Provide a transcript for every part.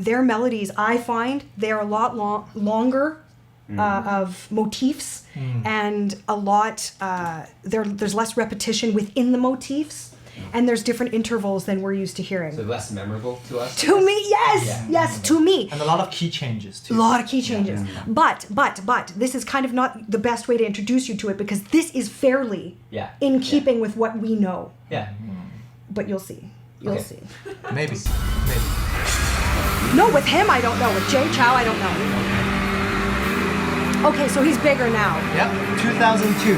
their melodies, I find they're a lot longer of motifs, and a lot there's less repetition within the motifs, and there's different intervals than we're used to hearing. So less memorable to us? To me, yes, to me. And a lot of key changes too. A lot of key changes. But this is kind of not the best way to introduce you to it, because this is fairly in keeping with what we know. Yeah. But you'll see. You'll see. Maybe. No, with him I don't know. With Chou, I don't know. Okay, so he's bigger now. Yep, 2002.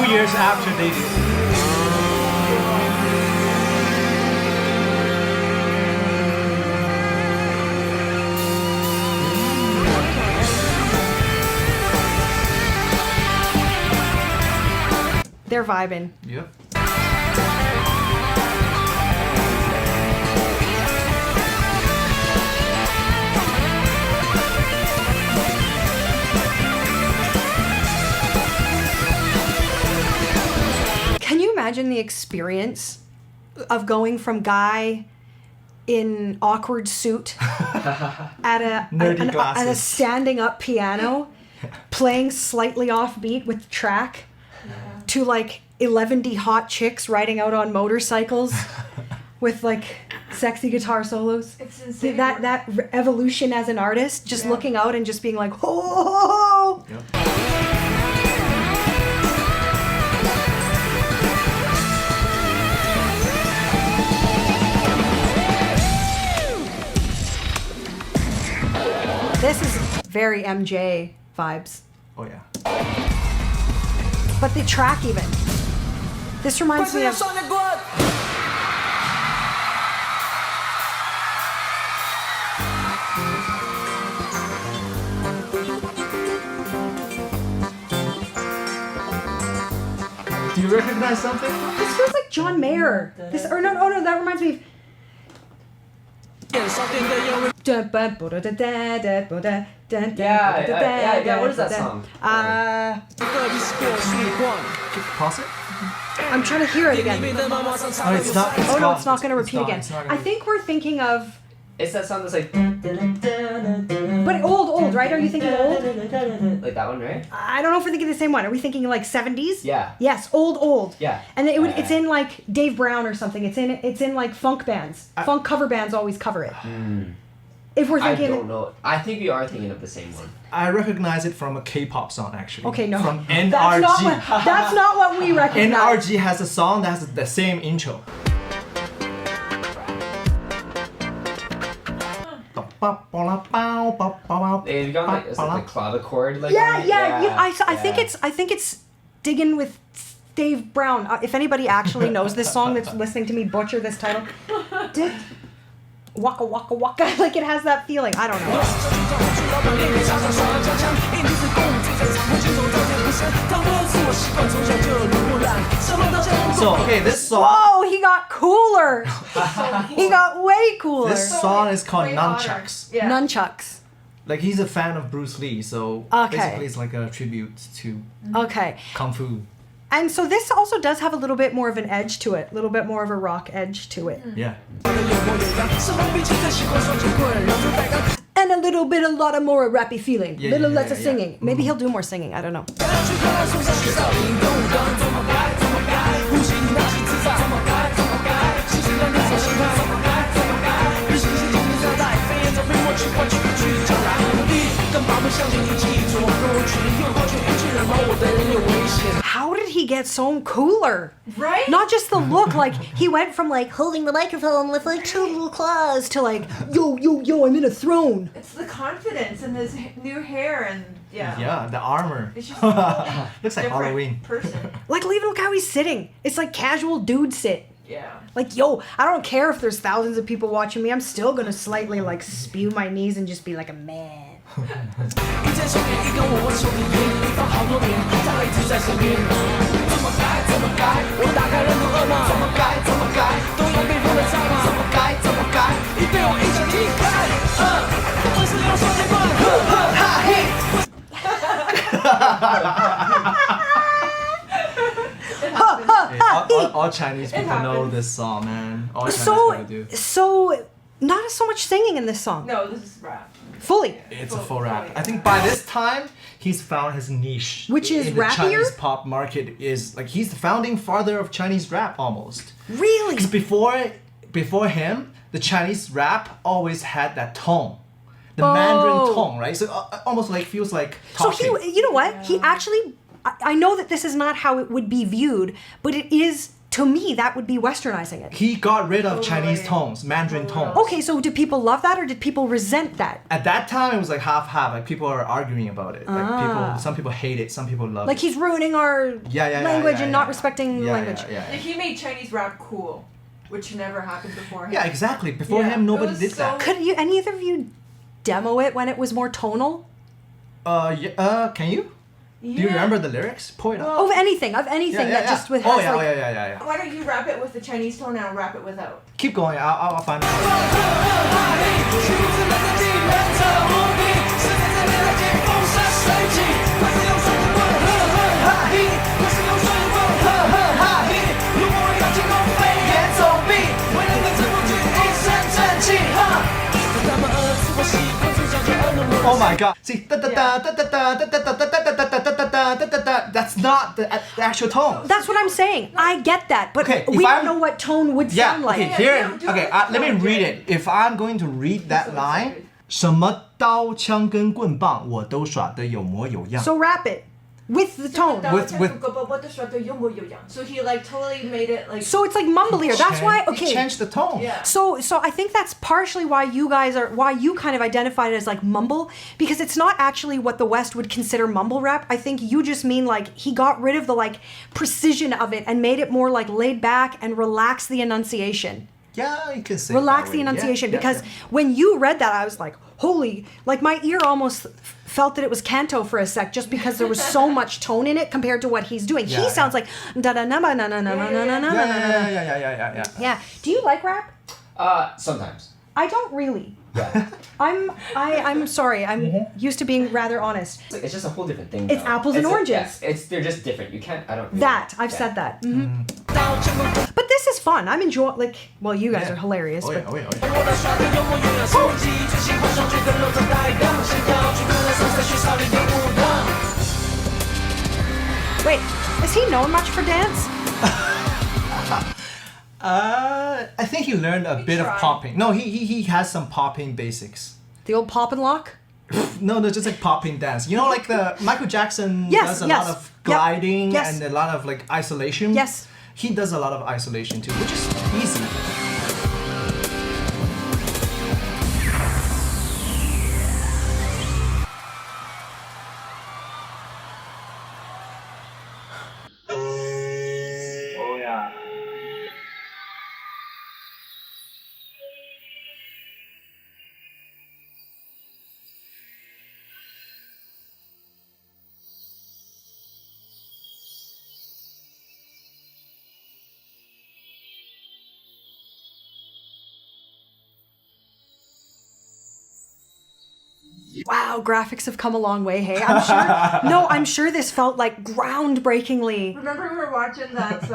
2 years after debut. They're vibing. Yep. Can you imagine the experience of going from guy in awkward suit at a standing up piano, playing slightly offbeat with track, to like 11D hot chicks riding out on motorcycles with like sexy guitar solos? It's insane. That evolution as an artist, just looking out and just being like, oh. Yep. This is very MJ vibes. Oh yeah. But the track even. This reminds me of... Do you recognize something? This feels like John Mayer. That reminds me of... Yeah, what is that song? Pause it? I'm trying to hear it again. Oh, it's not. It's not going to repeat again. I think we're thinking of... It's that song that's like... But old, right? Are you thinking old? Like that one, right? I don't know if we're thinking the same one. Are we thinking like 70s? Yeah. Yes, old. Yeah. And it's in like Dave Brown or something. It's in like funk bands. Funk cover bands always cover it. If we're thinking... I don't know. I think we are thinking of the same one. I recognize it from a K-pop song actually. Okay, no. From NRG. That's not what we recognize. NRG has a song that has the same intro. They've got like, is it the clavichord? Like I think it's digging with Dave Brown. If anybody actually knows this song that's listening to me butcher this title, waka waka waka, like it has that feeling. I don't know. So okay, this song. Whoa, he got cooler. He got way cooler. This song is called Nunchucks. Yeah. Nunchucks. Like he's a fan of Bruce Lee, so basically it's like a tribute to Kung Fu. And so this also does have a little bit more of an edge to it, a little bit more of a rock edge to it. Yeah. And a lot more rappy feeling. Less of singing. Yeah. Maybe he'll do more singing, I don't know. How did he get so cooler? Right? Not just the look, like he went from like holding the microphone with like two little claws to like, yo, I'm in a throne. It's the confidence and his new hair and Yeah, the armor. It's just a whole looks like different Halloween. person. Like even look how he's sitting. It's like casual dude sit. Yeah. Like, yo, I don't care if there's thousands of people watching me. I'm still gonna slightly like spew my knees and just be like a man. All Chinese people know this song, man. All Chinese people do. So Not so much singing in this song. No, this is rap. Fully. It's a full rap. I think by this time he's found his niche, which is in the rappier? Chinese pop market. Is like he's the founding father of Chinese rap almost. Really? Because before him, the Chinese rap always had that tone, the Mandarin tone, right? So almost like feels like talking. So you know what? He actually, I know that this is not how it would be viewed, but it is. To me, that would be westernizing it. He got rid of Chinese tones, Mandarin tones. Okay, so did people love that or did people resent that? At that time, it was like half-half. Like people are arguing about it. Like some people hate it, some people love it. Like he's ruining our language and not respecting the language. Like he made Chinese rap cool, which never happened before him. Yeah, exactly. Before him, nobody did that. Could any of you demo it when it was more tonal? Can you? Do you remember the lyrics? Point out. Of anything that just with has yeah. Why don't you rap it with the Chinese tone and I'll rap it without? Keep going. I'll find it. Oh my god. See, that's not the actual tone. That's what I'm saying. I get that, but we don't know what tone would sound like. Let me read it. If I'm going to read that line, 什么刀枪跟棍棒我都耍得有模有样. So rap it with the tone. So he like totally made it like. So it's like mumblier. That's why. Okay. He changed the tone. Yeah. So I think that's partially why you kind of identified it as like mumble, because it's not actually what the West would consider mumble rap. I think you just mean like he got rid of the like precision of it and made it more like laid back and relax the enunciation. Yeah, you can say relax the enunciation, because when you read that, I was like, holy, like my ear almost felt that it was canto for a sec, just because there was so much tone in it compared to what he's doing. He sounds like da da na na na na na na na na. Yeah. Do you like rap? Sometimes. I don't really. Yeah. I'm sorry. I'm used to being rather honest. It's just a whole different thing. It's apples and oranges. They're just different. You can't. I don't. Really I've said that. Mm-hmm. But this is fun. I'm enjoying. Like, well, you guys are hilarious. Wait, is he known much for dance? I think he learned a bit of popping. No, he has some popping basics. The old pop and lock? No, just like popping dance. You know, like the Michael Jackson does a lot of gliding and a lot of like isolation. Yes. He does a lot of isolation too, which is easy. Oh yeah. Wow, graphics have come a long way, hey? I'm sure. No, I'm sure this felt like groundbreakingly. Remember we were watching that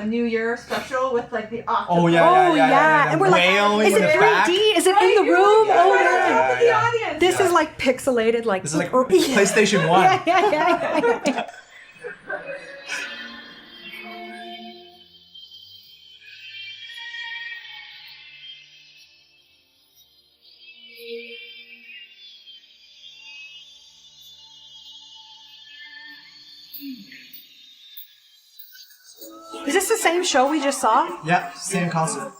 New Year special with like the octopus? Oh yeah. And we're like, is it 3D? Is it in the room? Oh, the audience. This is like pixelated, like. This is like PlayStation 1. Yeah. Is this the same show we just saw? Yeah, same concept.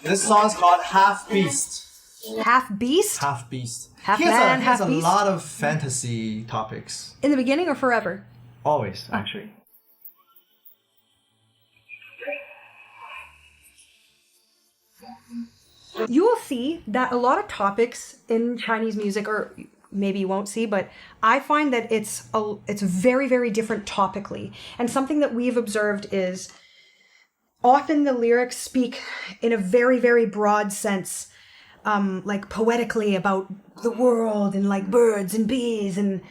This song's called Half Beast. Half Beast? Half Beast. Half he man, has half a beast? lot of fantasy topics. In the beginning or forever? Always, actually. You will see that a lot of topics in Chinese music, or maybe you won't see, but I find that it's very, very different topically. And something that we've observed is often the lyrics speak in a very, very broad sense, like poetically about the world and like birds and bees. And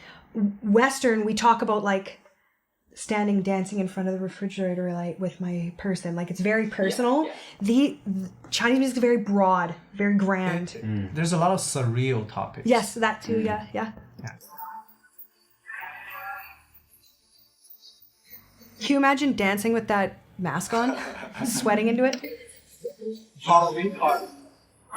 Western, we talk about like standing dancing in front of the refrigerator light with my person. Like, it's very personal. The Chinese music is very broad, very grand. There's a lot of surreal topics. Yes, that too. Yeah. Can you imagine dancing with that mask on, sweating into it?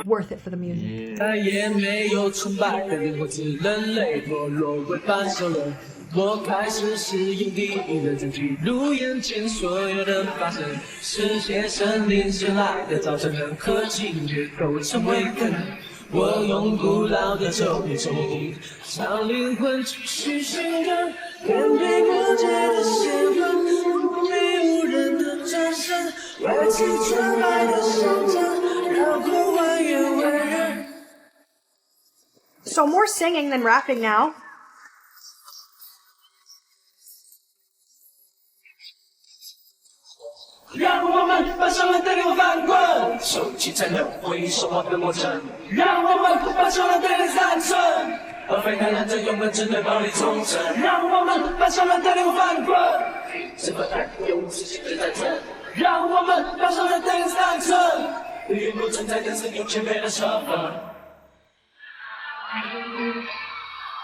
Worth it for the music. 再也没有纯白的灵魂，只人类堕落为半兽人。我开始使用第一人称记录眼前所有的发生，世界生灵醒来的早晨，任何情节都成为可能。我用古老的咒语重复，让灵魂继续信任，面对魔界的邪魂，无力无人的战胜，维持纯白的象征，让苦还原为人。 So more singing than rapping now. 让我们把伤人的灵魂翻滚，收起残忍，回收我的魔城。让我们把伤人的灵魂残存，而非太认真勇敢针对暴力忠诚。让我们把伤人的灵魂翻滚，这份爱用自己的战争。让我们把伤人的灵魂残存，云不存在，但是有谦卑的身份。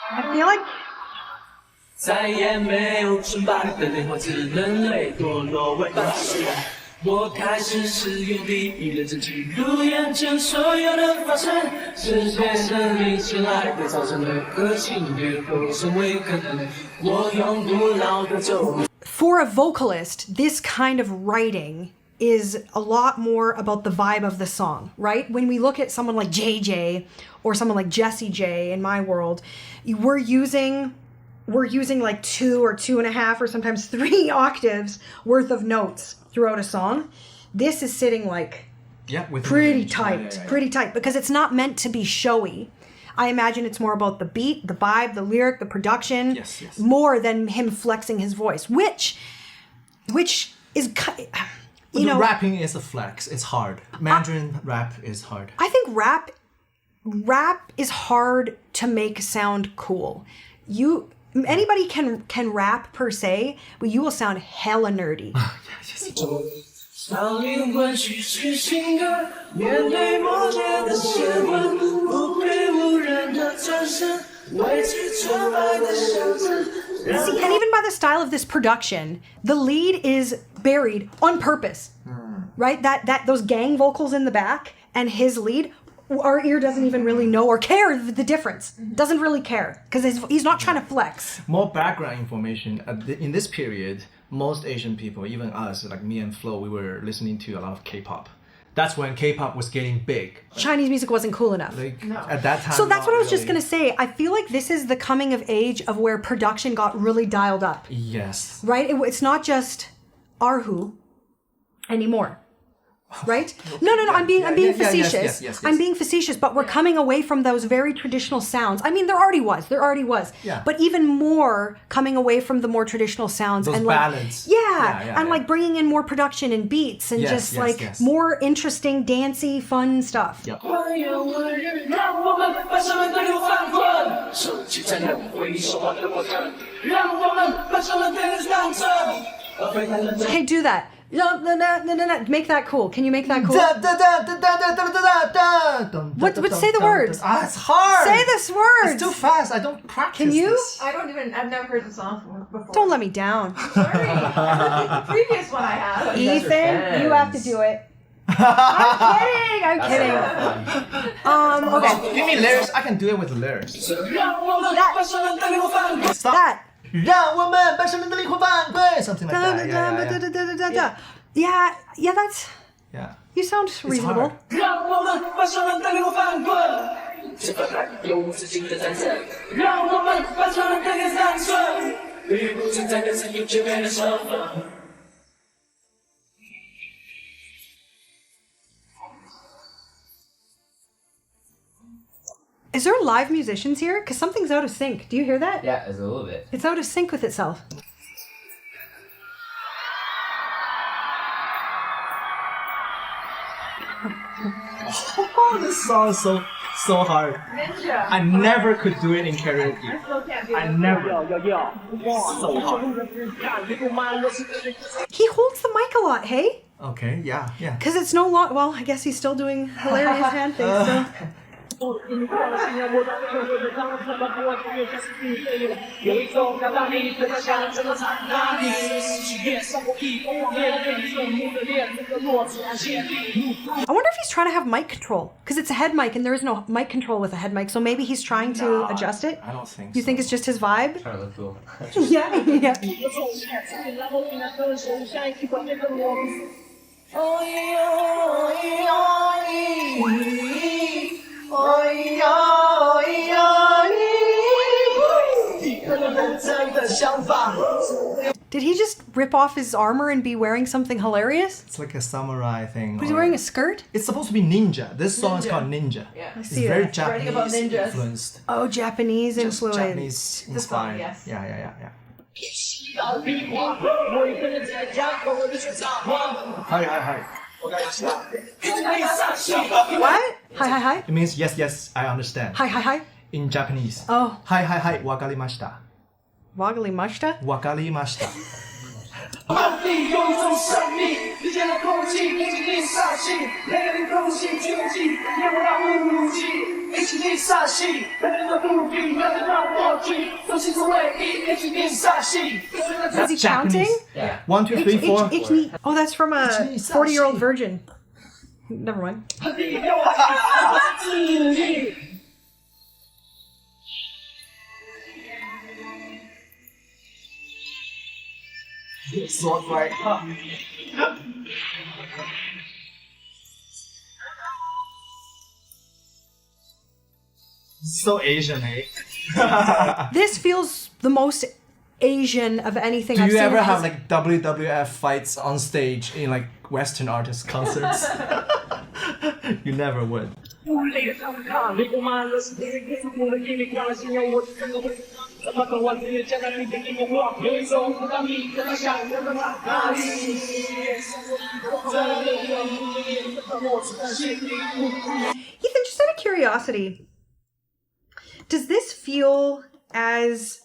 I feel like 再也没有纯白的灵魂，只人类堕落为半兽人。我开始使用第一人称记录眼前所有的发生，世界生命醒来的早晨，任何情节都成为可能。我用古老的咒语。 for a vocalist, this kind of writing is a lot more about the vibe of the song, right? When we look at someone like JJ or someone like Jessie J in my world, we're using like 2 or 2.5 or sometimes 3 octaves worth of notes throughout a song. This is sitting like pretty tight because it's not meant to be showy. I imagine it's more about the beat, the vibe, the lyric, the production, more than him flexing his voice, which is, you know, rapping is a flex. It's hard. Mandarin rap is hard. I think rap is hard to make sound cool. Anybody can rap per se, but you will sound hella nerdy. 让灵魂继续信任，面对魔界的邪魂，无愧无人的战胜，维持纯白的象征。 See, and even by the style of this production, the lead is buried on purpose, right? That those gang vocals in the back and his lead, our ear doesn't even really know or care the difference. Doesn't really care because he's not trying to flex. More background information. In this period, most Asian people, even us, like me and Flo, we were listening to a lot of K-pop. That's when K-pop was getting big. Chinese music wasn't cool enough. At that time. So that's what I was just really. going to say. I feel like this is the coming of age of where production got really dialed up. Yes. Right? It's not just Arhu anymore. Right? No. I'm being facetious. Yes. I'm being facetious, but we're coming away from those very traditional sounds. I mean, there already was. Yeah. But even more coming away from the more traditional sounds Those and ballads. and like bringing in more production and beats and more interesting, dancey, fun stuff. Yep. 让我们把伤人的灵魂翻滚，收起残忍，回收我的魔城。让我们把伤人的灵魂当成，而非太认真。 Hey, do that. No. Make that cool. Can you make that cool? What? Say the words. It's hard. Say this word. It's too fast. I don't practice. Can you? This. I've never heard the song before. Don't let me down. Sorry. The previous one I had. Ethan, you have to do it. I'm kidding. Okay. Give me lyrics. I can do it with lyrics. 让我们把伤人的灵魂翻滚。 Stop. That. 让我们把生命的灵魂翻滚 something like that. Yeah, that's. Yeah. You sound reasonable. 让我们把伤人的灵魂翻滚，这份爱有自己的战争。让我们把伤人的灵魂残存，与不存在的是有区别的身份。 Is there live musicians here? Because something's out of sync. Do you hear that? Yeah, it's a little bit. It's out of sync with itself. Oh, this song is so so hard. Ninja. I never could do it in karaoke. I still can't do I it. never. So hard. He holds the mic a lot, hey? Okay, yeah. Because it's no long. Well, I guess he's still doing hilarious hand things. So. I wonder if he's trying to have mic control. Because it's a head mic and there is no mic control with a head mic. So maybe he's trying to adjust it. I don't think You think it's just his vibe? Trying to look cool. Yeah. Did he just rip off his armor and be wearing something hilarious? It's like a samurai thing. Was he wearing a skirt? It's supposed to be ninja. This song is Ninja. called Ninja. Yeah. It's see very that. Writing about Japanese ninjas. influenced. Oh, Japanese Just influence. Japanese The song, inspired. yes. Yeah. What? Hi. It means yes, I understand. Hi. In Japanese. Oh, Hi, wakarimashita. woggly mushta? Wakarimashita. 利用一种生命，理解了空气，一起地上戏，每个人空气绝技，也不让武器，一起地上戏，每个人的不必，要得到默契，中心是唯一，一起地上戏。 Is he counting? Yeah. 1, 2, 3, 4. Oh, that's from a 40-year-old virgin. Never mind. 利用自己。 So like, so Asian, eh? This feels the most Asian of anything Do I've you seen. ever have like WWF fights on stage in like Western artist concerts? You never would. 不累的上炕，你不骂了是别人给出我的毅力，让信仰我的整个会。怎么跟我自己讲的你跟你们我，有一种不让你跟他想跟他哪里？ Ethan, just out of curiosity, does this feel as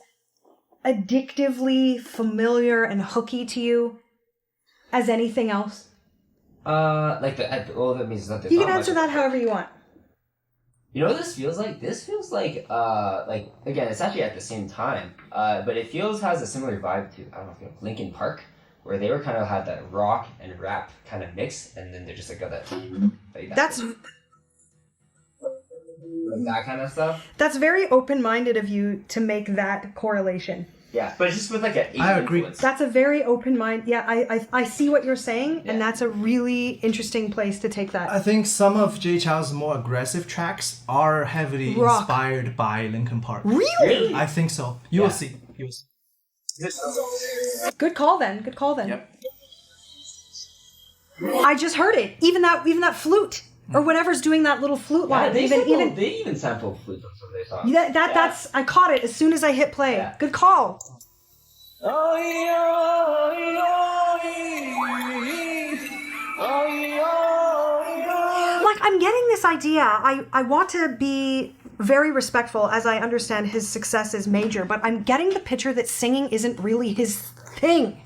addictively familiar and hooky to you as anything else? Like well, that means that there's You not can much answer of that it. however you want. You know what this feels like? This feels like again, it's actually at the same time, but it has a similar vibe to I don't know if you know Linkin Park, where they were kind of had that rock and rap kind of mix, and then they're just like got that That's that kind of stuff. That's very open-minded of you to make that correlation. Yeah, but it's just with like an I Asian agree. influence. That's a very open mind. Yeah, I see what you're saying, and that's a really interesting place to take that. I think some of Jay Chou's more aggressive tracks are heavily Rock. inspired by Linkin Park. Really? I think so. You will Yeah. see. You will see. Good call then. Good call then. Yep. I just heard it. Even that flute or whatever's doing that little flute Yeah, line. they even even sampled flute on some of their songs. that's I caught it as soon as I hit play. Yeah. Good call. Like I'm getting this idea. I want to be very respectful as I understand his success is major, but I'm getting the picture that singing isn't really his thing.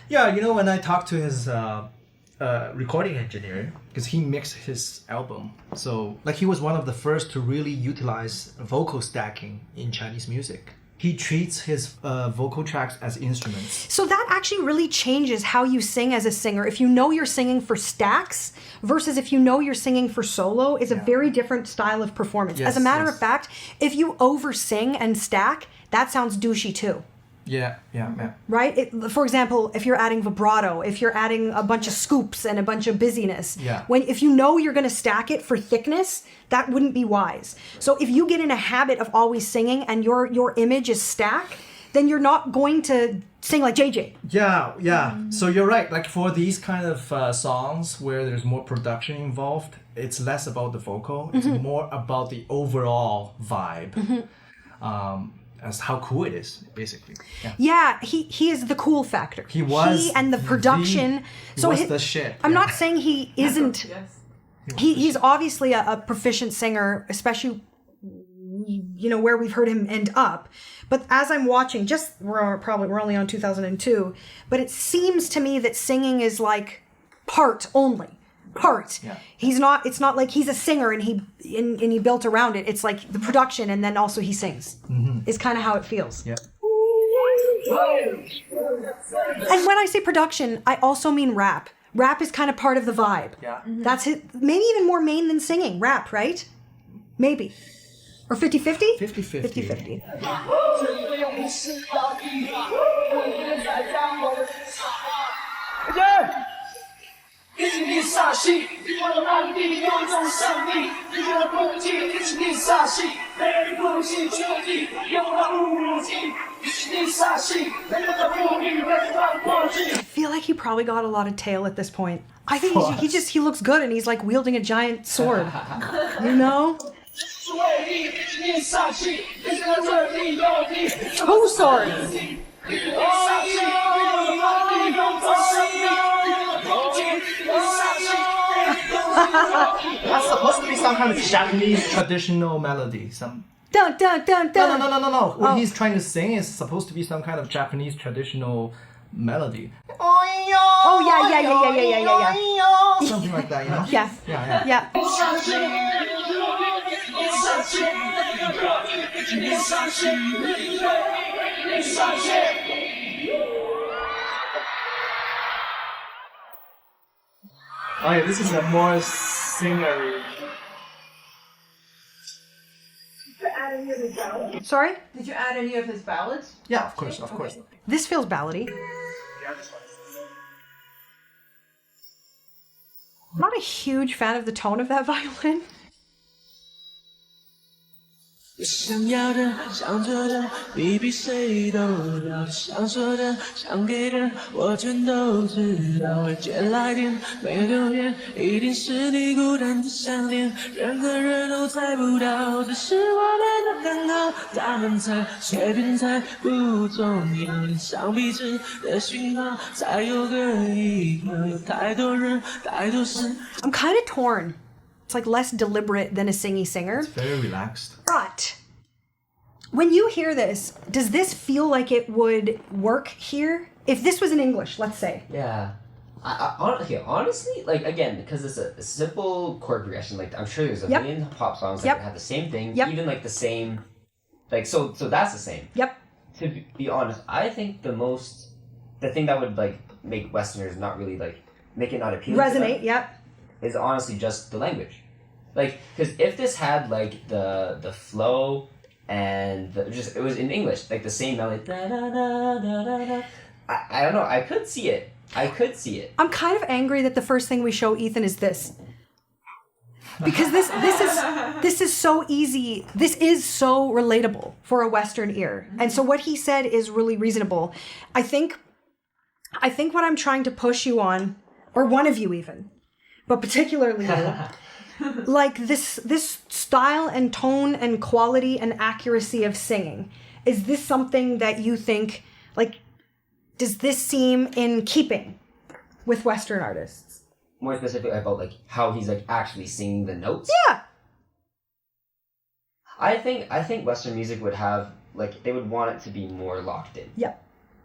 Yeah, you know, when I talked to his recording engineer, because he mixed his album, so like he was one of the first to really utilize vocal stacking in Chinese music. He treats his vocal tracks as instruments. So that actually really changes how you sing as a singer. If you know you're singing for stacks versus if you know you're singing for solo is a very different style of performance. Yes, as a matter yes. of fact, if you over sing and stack, that sounds douchey too. Yeah. Right? For example, if you're adding vibrato, if you're adding a bunch of scoops and a bunch of busyness, Yeah. if you know you're going to stack it for thickness, that wouldn't be wise. So if you get in a habit of always singing and your image is stack, then you're not going to sing like JJ. Yeah. So you're right. Like for these kind of songs where there's more production involved, it's less about the vocal. It's more about the overall vibe. As how cool it is, basically. Yeah, he is the cool factor. He was and the production. the shit. I'm not saying he isn't. Yes. He's obviously a proficient singer, especially, you know, where we've heard him end up. But as I'm watching, we're only on 2002, but it seems to me that singing is like part only. Part. Yeah. It's not like he's a singer and he built around it. It's like the production and then also he sings. Is kind of how it feels. Yeah. And when I say production, I also mean rap. Rap is kind of part of the vibe. Yeah. That's it. Maybe even more main than singing. Rap, right? Maybe. Or 50-50? 50-50. 50-50. I feel like he probably got a lot of tail at this point. I think he looks good and he's like wielding a giant sword. You know? Two swords. That's supposed to be some kind of Japanese traditional melody. Dun dun dun dun. No. What he's trying to sing is supposed to be some kind of Japanese traditional melody. Oh yeah. Something like that, you know? Yeah. Yeah. Oh yeah, this is a more singer. Sorry? Did you add any of his ballads? Yeah, of course. This feels ballady. I'm not a huge fan of the tone of that violin. 想要的，想做的，你比谁都要。想说的，想给的，我全都知道。借来电，没有留言，一定是你孤单的想念。任何人都猜不到，只是我们的刚好。他们猜，随便猜不重要，连上彼此的讯号才有个依靠。有太多人，太多事。 I'm kind of torn. It's like less deliberate than a singy singer. Very relaxed. But when you hear this, does this feel like it would work here? If this was in English, let's say. Yeah. Honestly, like, again, because it's a simple chord progression, like, I'm sure there's a million pop songs that have the same thing, even, like, the same, like, so that's the same. Yep. To be honest, I think the thing that would, like, make Westerners not really, like, make it not appealing Resonate, to them, is honestly just the language. Like, because if this had, like, the flow and it was in English, like the same melody, da, da, da, da, da, da. I don't know, I could see it. I'm kind of angry that the first thing we show Ethan is this. Because this is so easy. This is so relatable for a Western ear. And so what he said is really reasonable. I think what I'm trying to push you on, or one of you even, but particularly you, like this style and tone and quality and accuracy of singing. Is this something that you think, like, does this seem in keeping with Western artists? More specifically about, like, how he's, like, actually singing the notes? Yeah. I think Western music would have, like, they would want it to be more locked in. Yeah.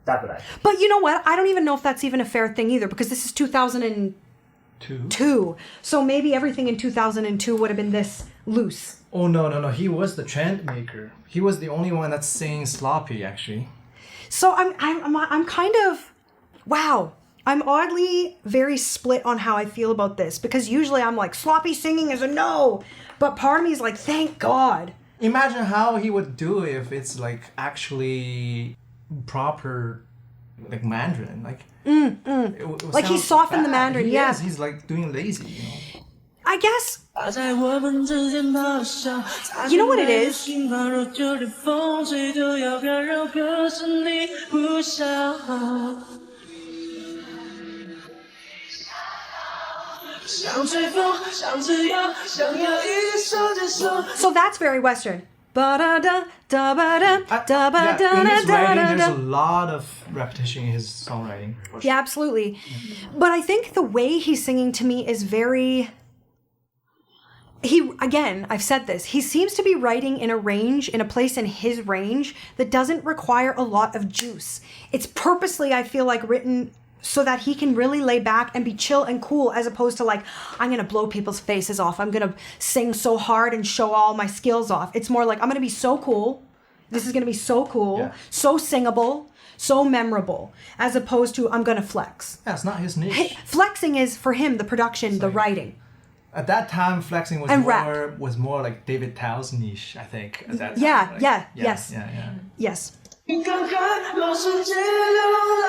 That's what I think. But you know what? I don't even know if that's even a fair thing either, because this is 2002. So maybe everything in 2002 would have been this loose. Oh no! He was the trend maker. He was the only one that's singing sloppy, actually. So I'm kind of, wow. I'm oddly very split on how I feel about this, because usually I'm like, sloppy singing is a no, but part of me is like, thank God. Imagine how he would do if it's like actually proper, like Mandarin, like. It like he softened the Mandarin, Yes, he's like doing lazy, you know. I guess. You know what it is? So that's very Western. In his writing, there's a lot of repetition in his songwriting. Yeah, absolutely. But I think the way he's singing to me is very I've said this, he seems to be writing in a place in his range that doesn't require a lot of juice. It's purposely, I feel like, written so that he can really lay back and be chill and cool, as opposed to like, I'm going to blow people's faces off. I'm going to sing so hard and show all my skills off. It's more like, I'm going to be so cool. This is going to be so cool, so singable, so memorable, as opposed to I'm going to flex. Yeah, it's not his niche. Flexing is for him the production, the writing. At that time, flexing was more like David Tao's niche, I think. At that time, yes. Yes. 你看看老世界流浪，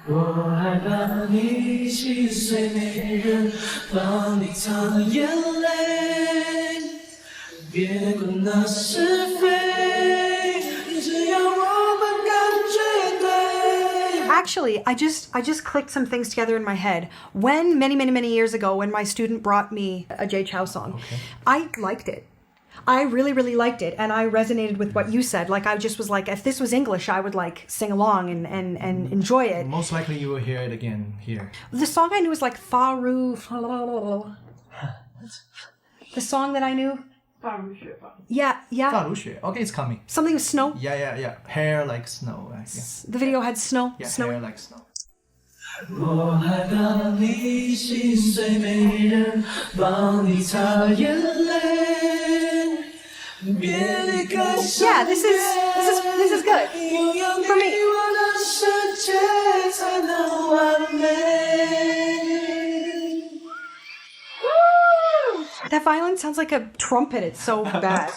我害怕你心碎，没人帮你擦眼泪，别管那是非，只要我们感觉对。 Actually, I just clicked some things together in my head. When many years ago, when my student brought me a Jay Chou song, I liked it. I really, really liked it, and I resonated with what you said. Like, I just was like, if this was English, I would like sing along and enjoy it. Most likely you will hear it again here. The song I knew was like Faru. The song that I knew. Yeah. 发如雪. Okay, it's coming. Something with snow. Yeah. Hair like snow. The video had snow. Yeah, snow. hair like snow. 我害怕你心碎，没人帮你擦眼泪。别离开身边。 Yeah, this is good for me. 我的世界才能完美。 That violin sounds like a trumpet. It's so bad.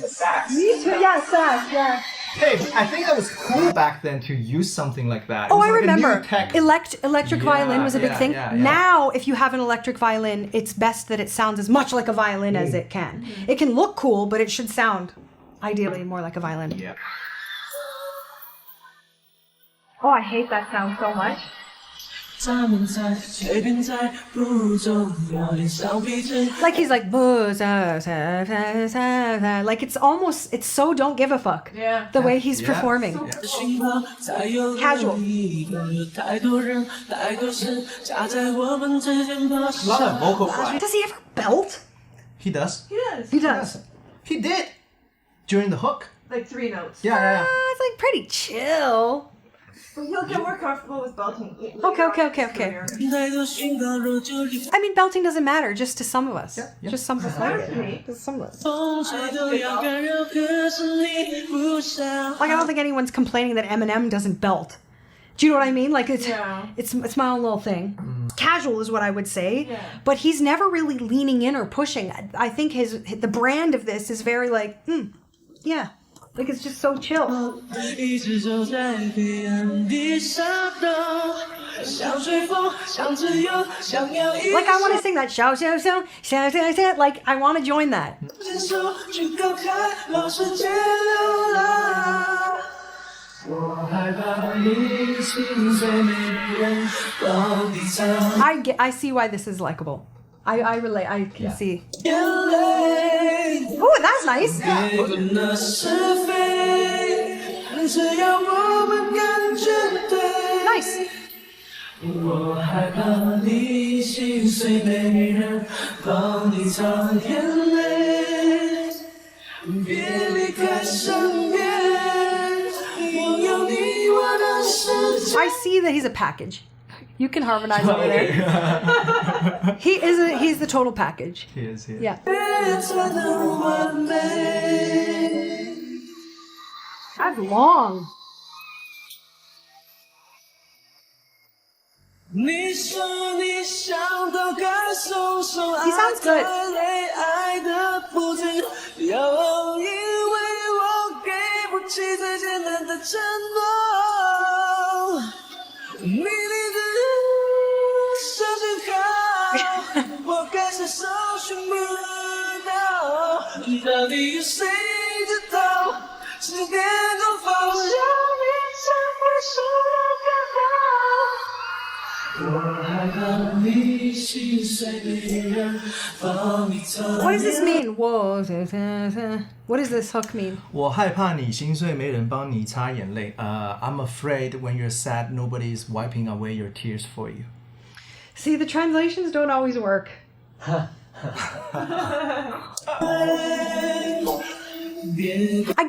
Sax. Me too. Yeah, sax. Yeah. Hey, I think that was cool back then to use something like that. Oh, It was I like a remember. new tech. Electric violin was a big thing. Yeah. Now, if you have an electric violin, it's best that it sounds as much like a violin as it can. It can look cool, but it should sound ideally more like a violin. Yeah. Oh, I hate that sound so much. 他们在随便在不重要脸上逼真。 Like he's like, like it's so don't give a fuck. Yeah. The way he's Yeah. performing. 心慌才有 Casual. 有太多人太多事夹在我们之间怕 A lot of vocal fry. Does he ever belt? He does. He does. He did. During the hook. Like 3 notes. Yeah. It's like pretty chill. But he'll get more comfortable with belting. Okay. 太多讯号若就离 I mean, belting doesn't matter just to some of us. Yeah. Just some of us like Matters to it. me. Just some of us. 风吹都要干扰，可是你不想。 Like, I don't think anyone's complaining that Eminem doesn't belt. Do you know what I mean? Like, it's my own little thing. Casual is what I would say. Yeah. But he's never really leaning in or pushing. I think the brand of this is very like, yeah. Like, it's just so chill. 一直走在黑暗地下道，像随风，像自由，想要一 Like, I want to sing that. Like, I want to join that. 牵手去高看老世界流浪。我害怕你心碎，没人帮你擦 I see why this is likable. I relate. I can see. 眼泪。 Oh, that's nice. 别管那是非，只要我们感觉对。 Nice. 我害怕你心碎，没人帮你擦眼泪。别离开身边，拥有你我的世界。 I see that he's a package. You can harmonize over there. He's the total package. He is. Yeah. 才能完美。 That's long. 你说你想到感受手 He sounds good. 恋爱的不止，又因为我给不起最简单的承诺。你的手真好，我开始搜寻不到，到底有谁知道？时间都放下你才会收到更好。我害怕你心碎，没人帮你擦。 What does this mean? Whoa. What does this hook mean? 我害怕你心碎，没人帮你擦眼泪。I'm afraid when you're sad, nobody is wiping away your tears for you. See, the translations don't always work. I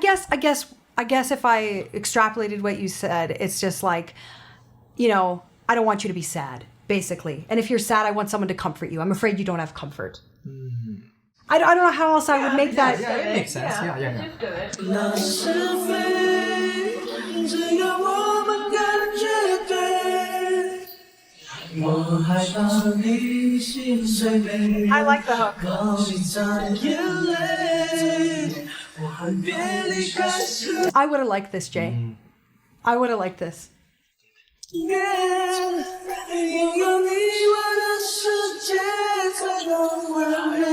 guess if I extrapolated what you said, it's just like, you know, I don't want you to be sad, basically. And if you're sad, I want someone to comfort you. I'm afraid you don't have comfort. I don't know how else I would make that. Yeah, it makes sense. Yeah. Just do it. 那是非，只要我们感觉对。我害怕你心碎没 I like the hook. 高兴在眼泪，我恨别离开时。 I would have liked this, Jay. I would have liked this. 拥有你我的世界才能完美。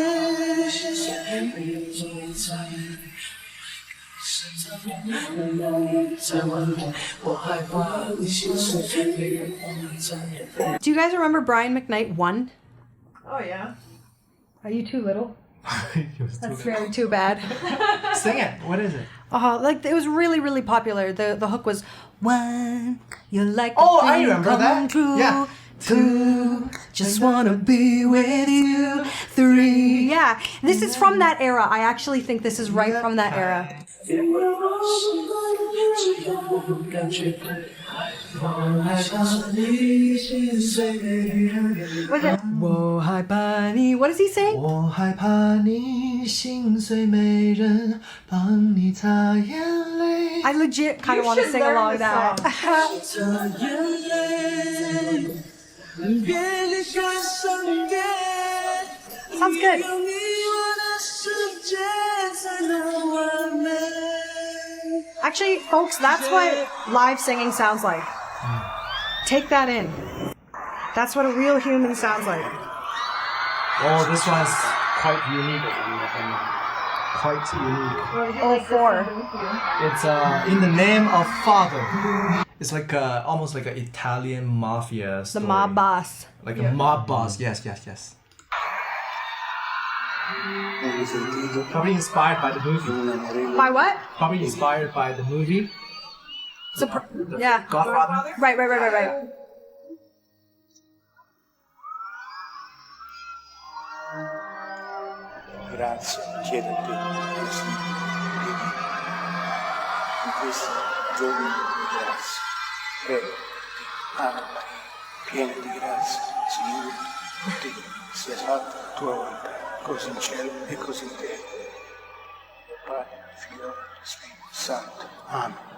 Do you guys remember Brian McKnight 1? Oh yeah. Are you too little? That's That's very too bad. Sing it. What is it? Like it was really, really popular. The hook was 1, you're like Oh, a I dream remember come that. true. Yeah. 2, just wanna be with you. 3, yeah. This is from that era. I actually think this is right from that era. Was it? 我害怕你. What does he say? 我害怕你心碎，没人帮你擦眼泪。 I legit kind of You want to should sing learn along this that. Sounds good. Actually, folks, that's what live singing sounds like. Take that in. That's what a real human sounds like. Oh, this one's quite unique. Quite unique. Oh, 4. It's In the Name of Father. It's like almost like an Italian mafia The story. mob boss. Like a mob boss. Yes. Probably inspired by the movie. By what? Probably inspired by the movie Yeah. Godfather. Right. Grazie, chiedo a te in questi giorni di grazia. Prego, Anna Maria, piena di grazia, Signore, con te sia fatta la tua volontà, così in cielo e così in terra. Mio Padre, Figlio e Spirito Santo. Amen.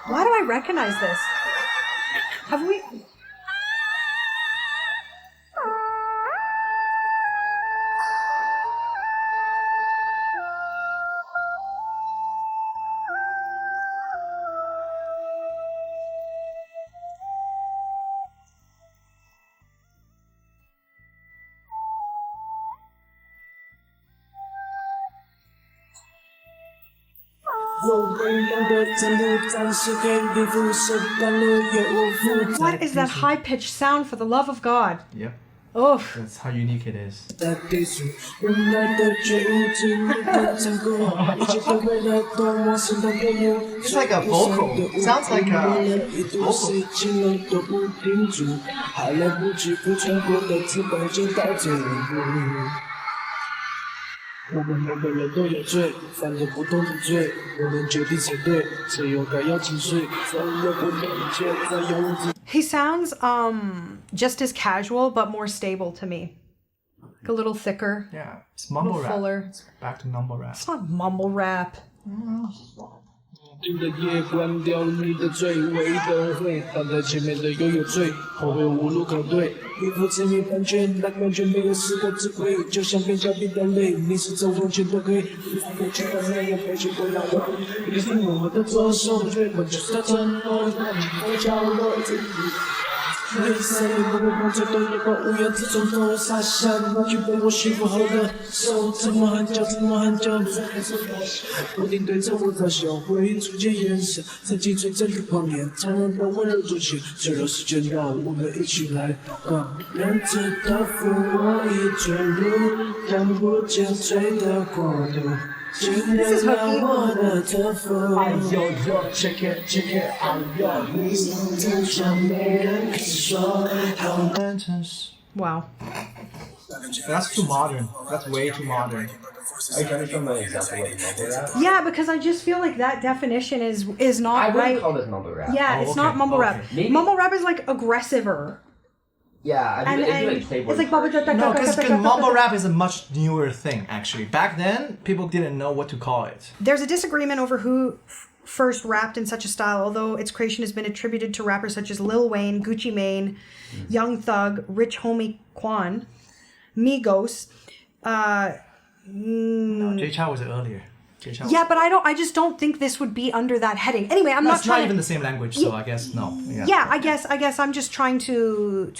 Why do I recognize this? Have we? What is that high-pitched sound, for the love of God? Yep. Oh. That's how unique it is. It's like a vocal. Sounds like a vocal. 我们每个人都有罪，犯着不同的罪，我们决定谁对，谁又该要几岁，再也不能一切再用自。 He sounds just as casual but more stable to me. Like a little thicker. Yeah, it's mumble rap. Fuller. It's back to mumble rap. It's not mumble rap. 静的夜关掉了你的嘴，唯一的会挡在前面的又有罪，后悔无路可退，一副执迷不悟，那感觉没有丝毫智慧，就像边角边的泪，你是走往前的黑，一副过去的没有悲剧的让我，你是我的左手，追问就是他承诺，那你的角落自己。 每三年不会放最多夜光无言自从头洒下，那句被我驯服后的手，怎么喊叫，怎么喊叫，不停对着我嘲笑，回忆逐渐延伸，曾经最真的谎言，常常的温柔如情，最后时间到，我们一起来祷告。人知道扶我一坠入看不见罪的国度， This is hooky. Wow. That's too modern. That's way too modern. Are you trying to show me an example of mumble rap? Yeah, because I just feel like that definition is not I right. wouldn't call this mumble rap. Yeah, it's not mumble rap. Maybe- Mumble rap is like aggressiver. Yeah, I'd be like Playboy. It's like No, because mumble rap is a much newer thing, actually. Back then, people didn't know what to call it. There's a disagreement over who first rapped in such a style, although its creation has been attributed to rappers such as Lil Wayne, Gucci Mane, Young Thug, Rich Homie Quan, Migos. No, Jay Chou was earlier. Yeah, but I just don't think this would be under that heading. Anyway, I'm not It's trying. not even the same language, so I guess no. Yeah, I guess I'm just trying to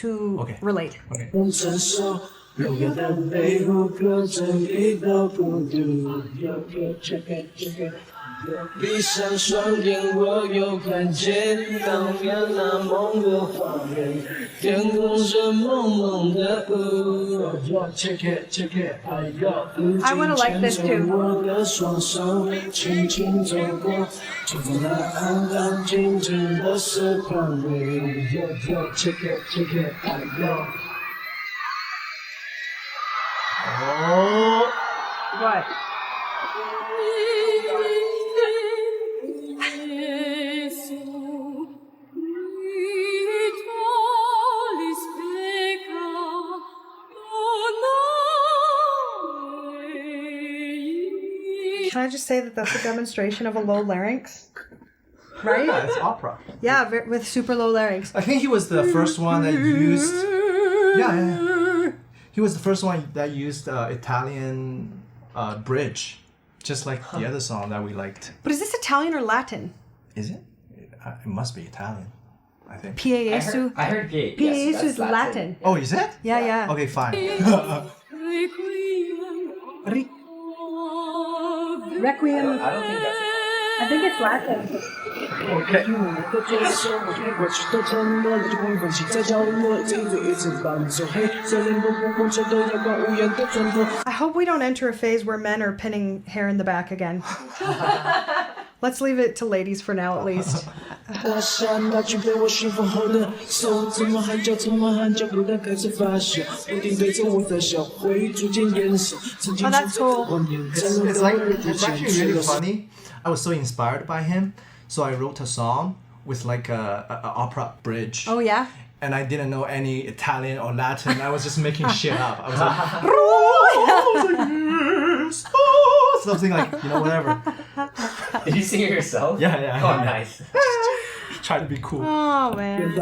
relate. Okay. 承受永远的背后隔着一道孤独。闭上双眼，我又看见当年那梦的画面，天空是蒙蒙的雾。I wanna like this too. 我的双手轻轻走过，就在那安安静静的时光里。Oh. What? Can I just say that that's a demonstration of a low larynx? Right? Yeah, it's opera. Yeah, with super low larynx. I think he was the first one that used. Yeah. He was the first one that used Italian bridge, just like the other song that we liked. But is this Italian or Latin? Is it? It must be Italian, I think. Piesu. I heard P. Piesu Yes, is that's Latin. Oh, is it? Yeah. Okay, fine. Requiem. I don't think that's. I think it's Latin. I hope we don't enter a phase where men are pinning hair in the back again. Let's leave it to ladies for now, at least. 拉下那具被我驯服后的手，怎么喊叫，怎么喊叫，不敢开始发笑，不停对着我在笑，会逐渐延伸，曾经 Oh, that's cool. It's actually really funny. I was so inspired by him, so I wrote a song with like a opera bridge. Oh, yeah? And I didn't know any Italian or Latin. I was just making shit up. I was like, something like, whatever. Did you sing it yourself? Yeah. Oh, nice. Try to be cool. Oh, man.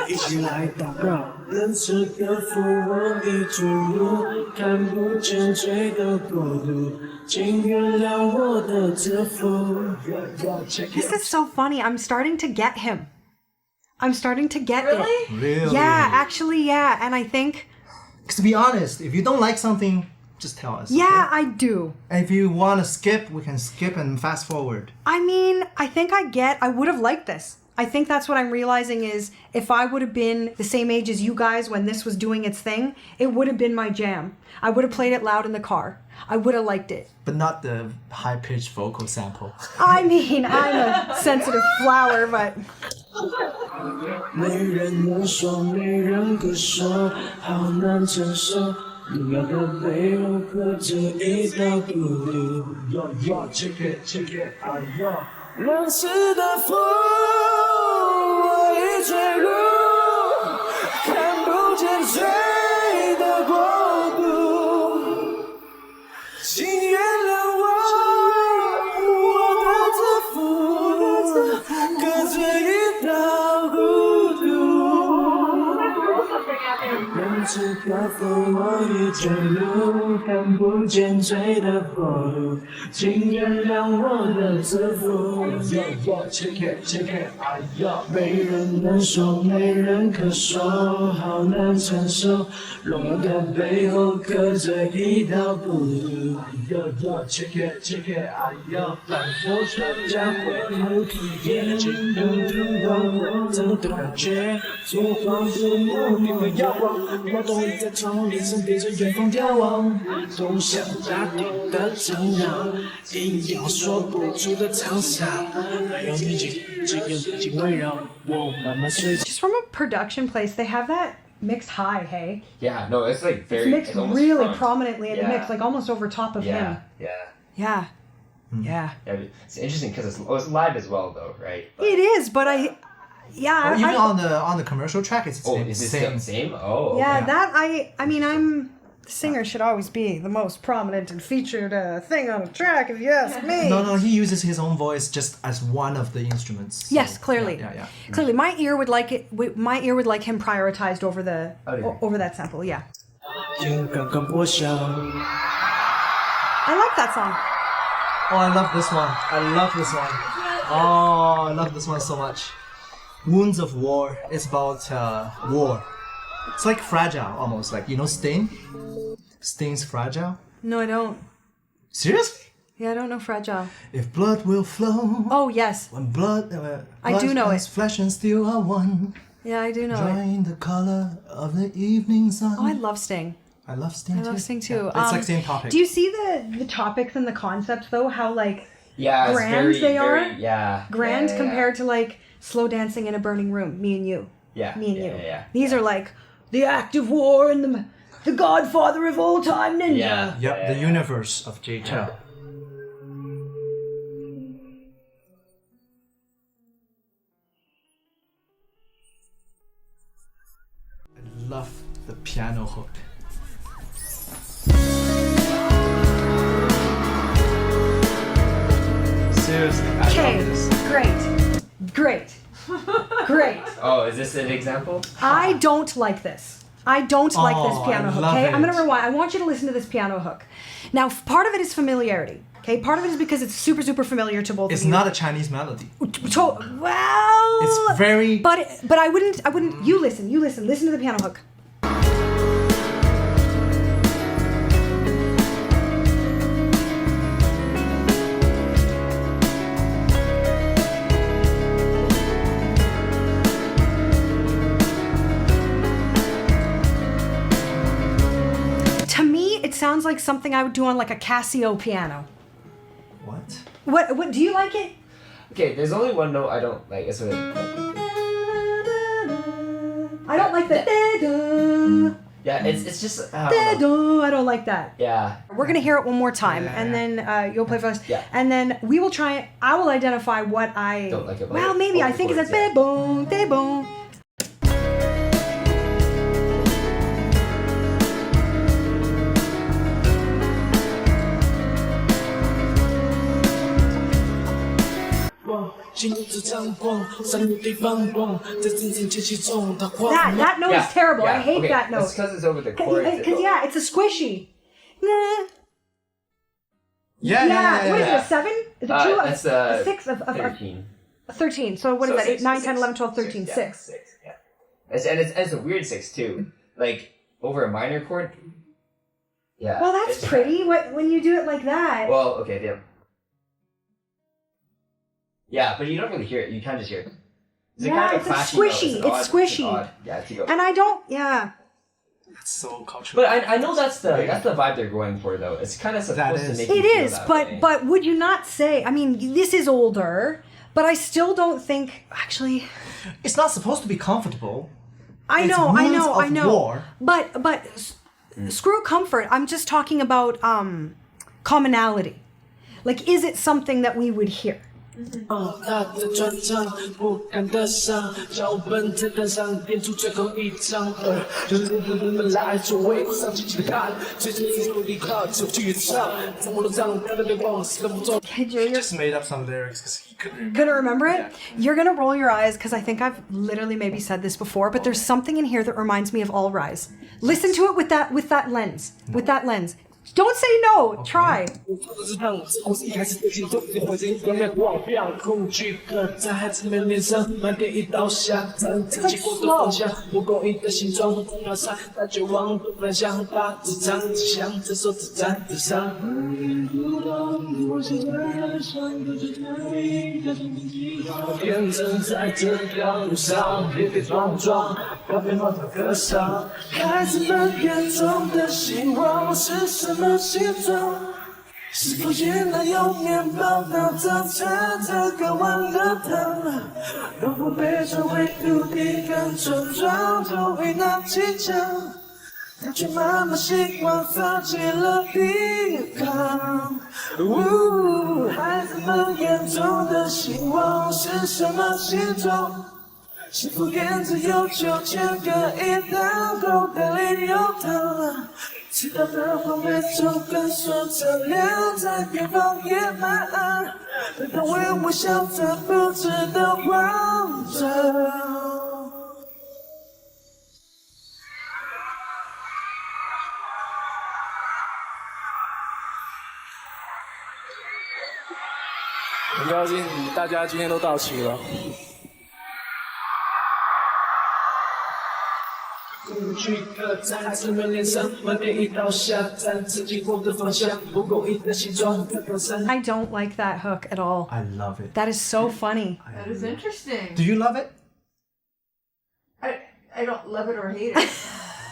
一起来祷告，让这个富我的注入，看不见罪的国度，请原谅我的自负。This is so funny. I'm starting to get him. I'm starting to get it. Really? Yeah, actually, yeah. And I think... Because to be honest, if you don't like something, just tell us. Yeah, okay? I do. And if you want to skip, we can skip and fast forward. I mean, I think I would have liked this. I think that's what I'm realizing is if I would have been the same age as you guys when this was doing its thing, it would have been my jam. I would have played it loud in the car. I would have liked it. But not the high-pitched vocal sample. I mean, I'm a sensitive flower, but... 没人能说，没人可说，好难承受。荣耀的背后隔着一道孤独。浪似的风，我已坠入，看不见罪的国度。请原谅我的自负，隔着一道孤独。让这个风我已坠入，看不见罪的国度。请原谅我的自负。没人能说，没人可说，好难承受。荣耀的背后隔着一道孤独。反复传家回头，眼睛都读光，怎么的感觉？做黄日梦，并没遥望，我都会在窗帘上对着远方眺望，总想大地的张扬，硬要说不出的沧桑，还有宁静，只有宁静围绕我慢慢睡。 Just from a production place, they have that mixed high, hey? Yeah, no, it's like very. It's mixed almost really front. prominently in the Yeah. mix, like almost over top of him. Yeah. Yeah. Yeah. Yeah, it's interesting because it's live as well, though, right? But, It is, but yeah, Even I, on the commercial track, it's the oh, same. is this the same? Oh, yeah, okay. that I mean, the singer should always be the most prominent and featured thing on a track, if you ask me. No, he uses his own voice just as one of the instruments. So, Yes, clearly. Yeah. Clearly, my ear would like it. My ear would like him prioritized over the over that sample. Yeah, 烟刚刚拨响， I like that song. Oh, I love this one. Oh, I love this one so much. Wounds of War. It's about war. It's like Fragile, almost. Like, you know Sting? Sting's Fragile. No, I don't. Seriously? Yeah, I don't know Fragile. If blood will flow. Oh yes, When blood, I do know and it. flesh and steel are one. yeah, I do know it. Join the color of the evening sun. Oh, I love Sting. I love Sting I too. love Sting too. Yeah, it's like same topic. Do you see the topics and the concepts though? How like Yeah, it's grand very, they are? very, yeah. grand yeah, compared to like slow dancing in a burning room, me and you. Yeah. Me and yeah, you. Yeah, yeah. These are like the act of war and the godfather of all time ninja. Yeah. Yep, the universe of J. Chou. I love the piano hook. Seriously, I Okay, love this. great. Oh, is this an example? I don't like this. I don't like this Oh, piano I hook. love Okay, I'm it. gonna rewind. I want you to listen to this piano hook. Now, part of it is familiarity. Okay, part of it is because it's super, super familiar to both It's of you. not a Chinese melody. Well, It's very. But I wouldn't. You listen. Listen to the piano hook. To me, it sounds like something I would do on like a Casio piano. What? What do you like it? Okay, there's only one note I don't like. It's a. I don't like the da-da, Yeah, it's just. I don't know. da-da. I don't like that. Yeah. We're gonna hear it one more time, Yeah. and then you'll play for us. Yeah. And then we will try. I will identify what I Don't like about Well, it. maybe All I the think it's a chords, yeah. ba-boom, ba-boom. That note is terrible. I hate okay, that note. It's because it's over the chords. Because yeah, it's a squishy. Nah. Yeah. What is it? A 7? Is it 2? That's a 6 of 13. 13. So what is that? 8, 9, 10, 11, 12, 13, 6. 6. Yeah. It's a weird 6 too. Like over a minor chord. Yeah. Well, that's it's- pretty. When you do it like that. Well, okay, yeah. Yeah, but you don't really hear it. You kind of just hear it. Yeah, it's a clashing note. squishy. An It's odd- squishy. an odd- Yeah, it's And I don't. Yeah. That's so cultural. But I know that's the vibe they're going for though. It's kind of supposed to is. make you It feel is, that way. but would you not say? I mean, this is older, but I still don't think. Actually, It's not supposed to be comfortable. I It's know. wounds of war. But screw comfort. I'm just talking about commonality. Like, is it something that we would hear? 他的专场不敢搭上，脚本在单上点出最后一张，就是人们来作为上进气的看，最近一路离靠就去唱，在网络上看到对方是个不错。 Hey, Joe, He just made up some lyrics because he couldn't remember. Gonna remember it? You're gonna roll your eyes because I think I've literally maybe said this before, but there's something in here that reminds me of All Rise. Listen to it with that lens. With that lens. Don't say no. Try. 我做的是让我故事一开始的心动，会经观念忘掉恐惧刻在孩子们脸上，满点一刀下，站自己过的方向，蒲公英的形状，不要闪，那绝望的方向，把纸张指向，这手指站纸上。变成在这条路上跌跌撞撞，要被冒头歌唱。孩子们眼中的希望是什么形状？是否也能有面包到早餐这个碗的汤？如果被称为土地跟村庄，就会拿起枪。他却慢慢习惯放弃了抵抗。孩子们眼中的希望是什么形状？是否沿着有秋千隔一道，口袋里有糖？知道的话没走，跟说着亮在远方野蛮，等他为我笑着，不知道慌张。很高兴大家今天都到齐了。恐惧刻在孩子们脸上，满点一刀下，站自己过的方向，蒲公英的形状，飘飘散。I don't like that hook at all. I love it. That is so funny. That is interesting. Do you love it? I don't love it or hate it.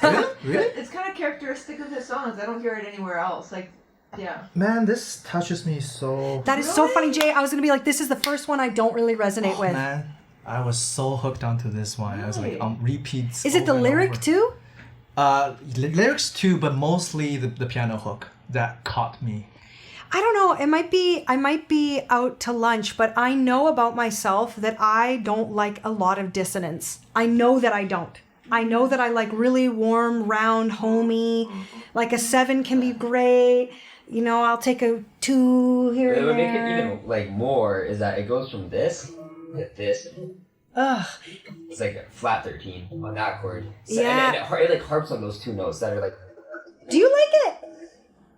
Really? Really? It's kind of characteristic of his songs. I don't hear it anywhere else. Like, yeah. Man, this touches me so. That is so funny, Jay. I was going to be like, this is the first one I don't really resonate with. Man, I was so hooked onto this one. I was like on repeats. Is it the over and lyric over. too? Lyrics too, but mostly the piano hook that caught me. I don't know. I might be out to lunch, but I know about myself that I don't like a lot of dissonance. I know that I don't. I know that I like really warm, round, homey. Like a 7 can be great. You know, I'll take a 2 here What and would make it there. even like more is that it goes from this to this. Ugh. It's like a flat 13 on that chord. So, Yeah. and it like harps on those two notes that are like. Do you like it?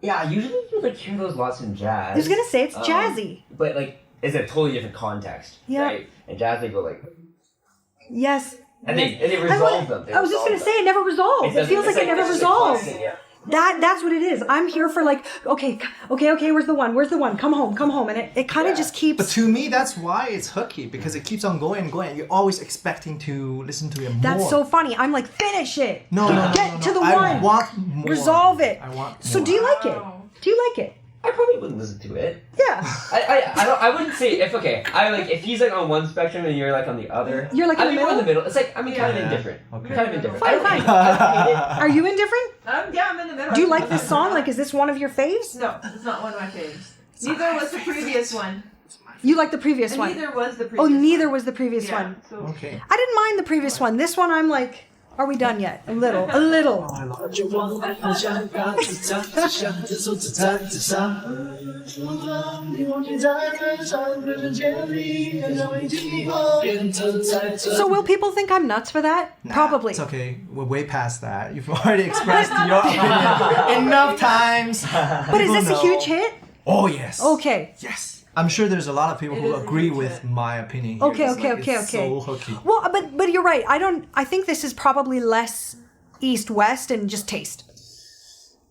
Yeah, usually you like hear those lots in jazz. I was gonna say it's jazzy. But like, it's a totally different context. Yeah. Right? And jazz, they go like. Yes. And they I resolve them. I was just gonna say it never resolves. It feels like it never resolves. Yeah. That's what it is. I'm here for like, okay, where's the one? Come home. And it kind of just keeps. But to me, that's why it's hooky, because it keeps on going and going. You're always expecting to listen to it more. That's so funny. I'm like, finish it. No. Get to the I one. want more. Resolve it. I want So more. do you like it? Do you like it? I probably wouldn't listen to it. Yeah. I wouldn't say if he's like on one spectrum and you're like on the other. You're like in I'd the be more in the middle? middle. It's like kind of indifferent. Okay. Kind of indifferent. Fine, I don't fine. hate it. I don't hate it. Are you indifferent? Yeah, I'm in the middle. Do you like this song? Like, is this one of your faves? No, it's not one of my faves. Neither was the previous one. You like the previous And one? neither was the previous Oh, one. neither was the previous Yeah, one. so Okay. I didn't mind the previous one. This one, I'm like, are we done yet? A little. 绝望的方向，把纸张指向，这手指站纸上。你忘记在天上，变成千里，看上为寂寞，变成在这。 So will people think I'm nuts for that? Nah, Probably. It's okay. We're way past that. You've already expressed your opinion enough times. But is this a huge hit? Oh, yes. Okay. Yes. I'm sure there's a lot of people It who is a agree huge with hit. my opinion here. Okay, It's okay, like, okay, it's okay. so hooky. Well, but you're right. I think this is probably less east-west and just taste.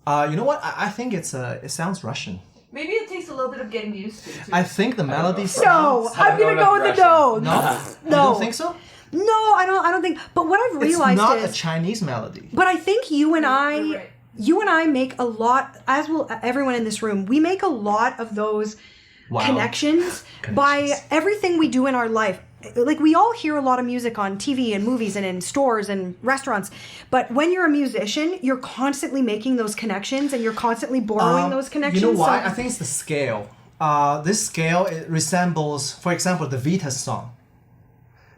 You know what? I think it sounds Russian. maybe it takes a little bit of getting used to. Too. I think the melody No, sounds... I'm gonna go with the no. No? You No. don't think so? No, I don't think. But what I've It's realized not a is, Chinese melody. but I think you and You're right. I make a lot, as will everyone in this room. We make a lot of those Wow. connections by everything we do in our life. Like, we all hear a lot of music on TV and movies and in stores and restaurants, but when you're a musician, you're constantly making those connections and you're constantly borrowing those connections. You know why? So- I think it's the scale. This scale, it resembles, for example, the Vita song.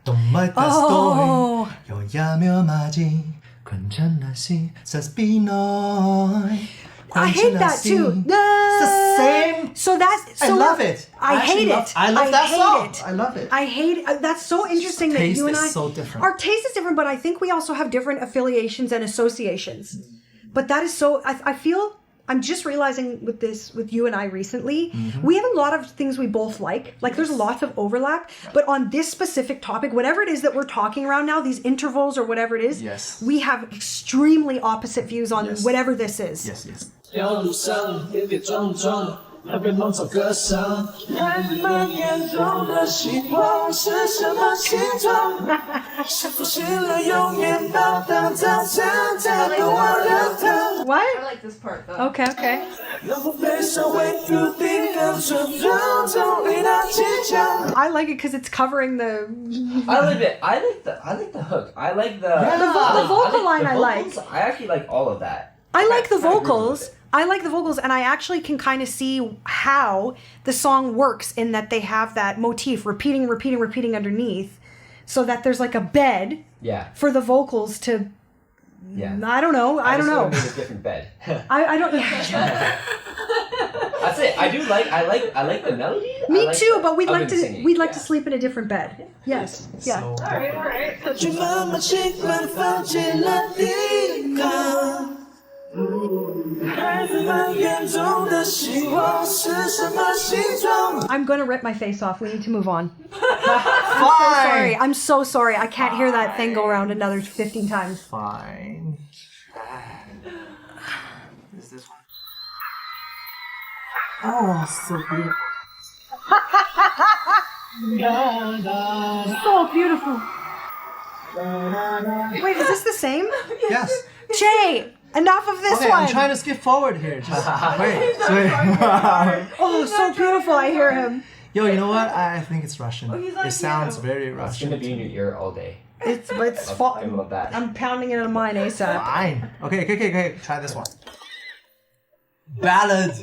Don't mind that Oh. story. Your yamyo maji, kunjanasi, says Binoy. I hate that too. It's the same. So that's. I So love it. I actually hate love- it. I love that hate song. it. I love it. I hate it. That's so interesting that Taste you and is I. so different. Our taste is different, but I think we also have different affiliations and associations. But that is so. I feel I'm just realizing with you and I recently, we have a lot of things we both like. Like there's lots of overlap, but on this specific topic, whatever it is that we're talking around now, these intervals or whatever it is, we have extremely opposite views on whatever this is. Yes. 条路上跌跌撞撞，还被芒草割伤。孩子们眼中的希望是什么形状？是否醒了有面包当早餐，再给我热汤？ What? I like this part though. Okay. 能否背上为注定跟村庄中力大坚强？ I like it because it's covering the I like it. I like the hook. I like the the vocal line. I like. vocals. I actually like all of that. I like the I agree with vocals. it. I like the vocals, and I actually can kind of see how the song works in that they have that motif repeating underneath, so that there's like a bed for the vocals to. Yeah. I don't know. I don't know. Made a different bed. I don't. That's it. I like the melody. Me like too, the but we'd like to singing. sleep in a different bed. Yes. Yeah. So,却慢慢习惯放弃了抵抗。孩子们眼中的希望是什么形状？ I'm gonna rip my face off. We need to move on. fine. Sorry. I'm so sorry. I can't hear that thing go around another 15 times. Fine. Is this one? Oh, so beautiful. So beautiful. Wait, is this the same? Yes. Jay, enough of this Okay, one. I'm trying to skip forward here. Just wait. Oh, so beautiful. I hear him. Yo, you know what? I think it's Russian. he's like It sounds you. very It's Russian. gonna be in your ear all day. It's I love that. I'm pounding it on mine ASAP. Fine. Okay. Try this one. Ballad.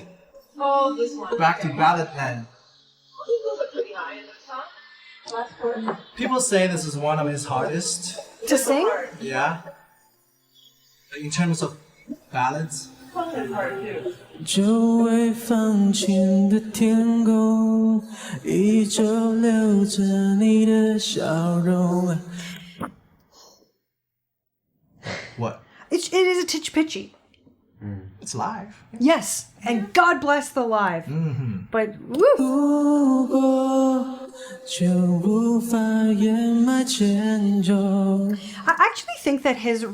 Oh, this one. Back to ballad land. Eagles are pretty high in this song. Last part. People say this is one of his hardest. To sing? Yeah. In terms of ballads. Function part too. 久未放晴的天空，依旧留着你的笑容。 What? It is a titch pitchy. It's live. Yes, and God bless the live. But woo. 如果就无法掩埋迁就。 I actually think that his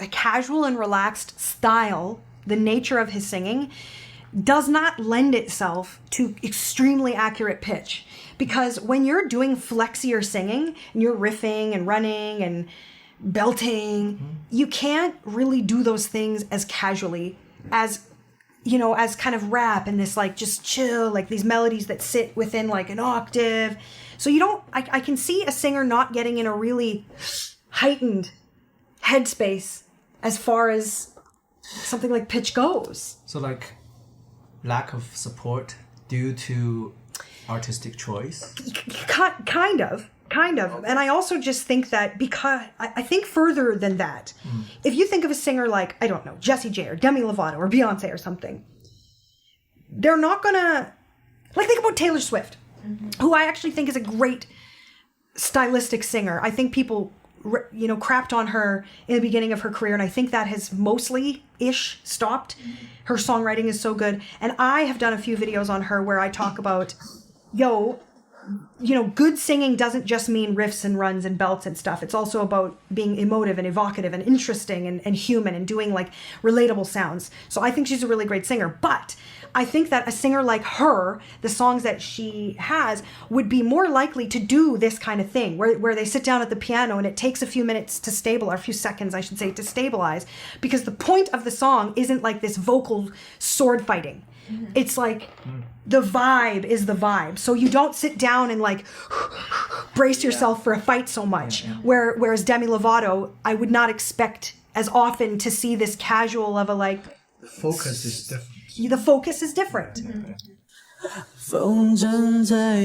casual and relaxed style, the nature of his singing, does not lend itself to extremely accurate pitch. Because when you're doing flexier singing, and you're riffing and running and belting, you can't really do those things as casually as, you know, as kind of rap and this like just chill, like these melodies that sit within like an octave. So you don't, I can see a singer not getting in a really heightened headspace as far as something like pitch goes. So like lack of support due to artistic choice. Kind of. And I also just think that because I think further than that, if you think of a singer like, I don't know, Jessie J or Demi Lovato or Beyonce or something, they're not gonna, like, think about Taylor Swift, who I actually think is a great stylistic singer. I think people, you know, crapped on her in the beginning of her career, and I think that has mostly-ish stopped. Her songwriting is so good. And I have done a few videos on her where I talk about, you know, good singing doesn't just mean riffs and runs and belts and stuff. It's also about being emotive and evocative and interesting and human and doing like relatable sounds. So I think she's a really great singer. But I think that a singer like her, the songs that she has, would be more likely to do this kind of thing where they sit down at the piano and it takes a few minutes to stabilize, or a few seconds, I should say, to stabilize, because the point of the song isn't like this vocal sword fighting. It's like the vibe is the vibe. So you don't sit down and like brace yourself for a fight so much. Whereas Demi Lovato, I would not expect as often to see this casual of a like. The focus is different. The focus is different. 风筝在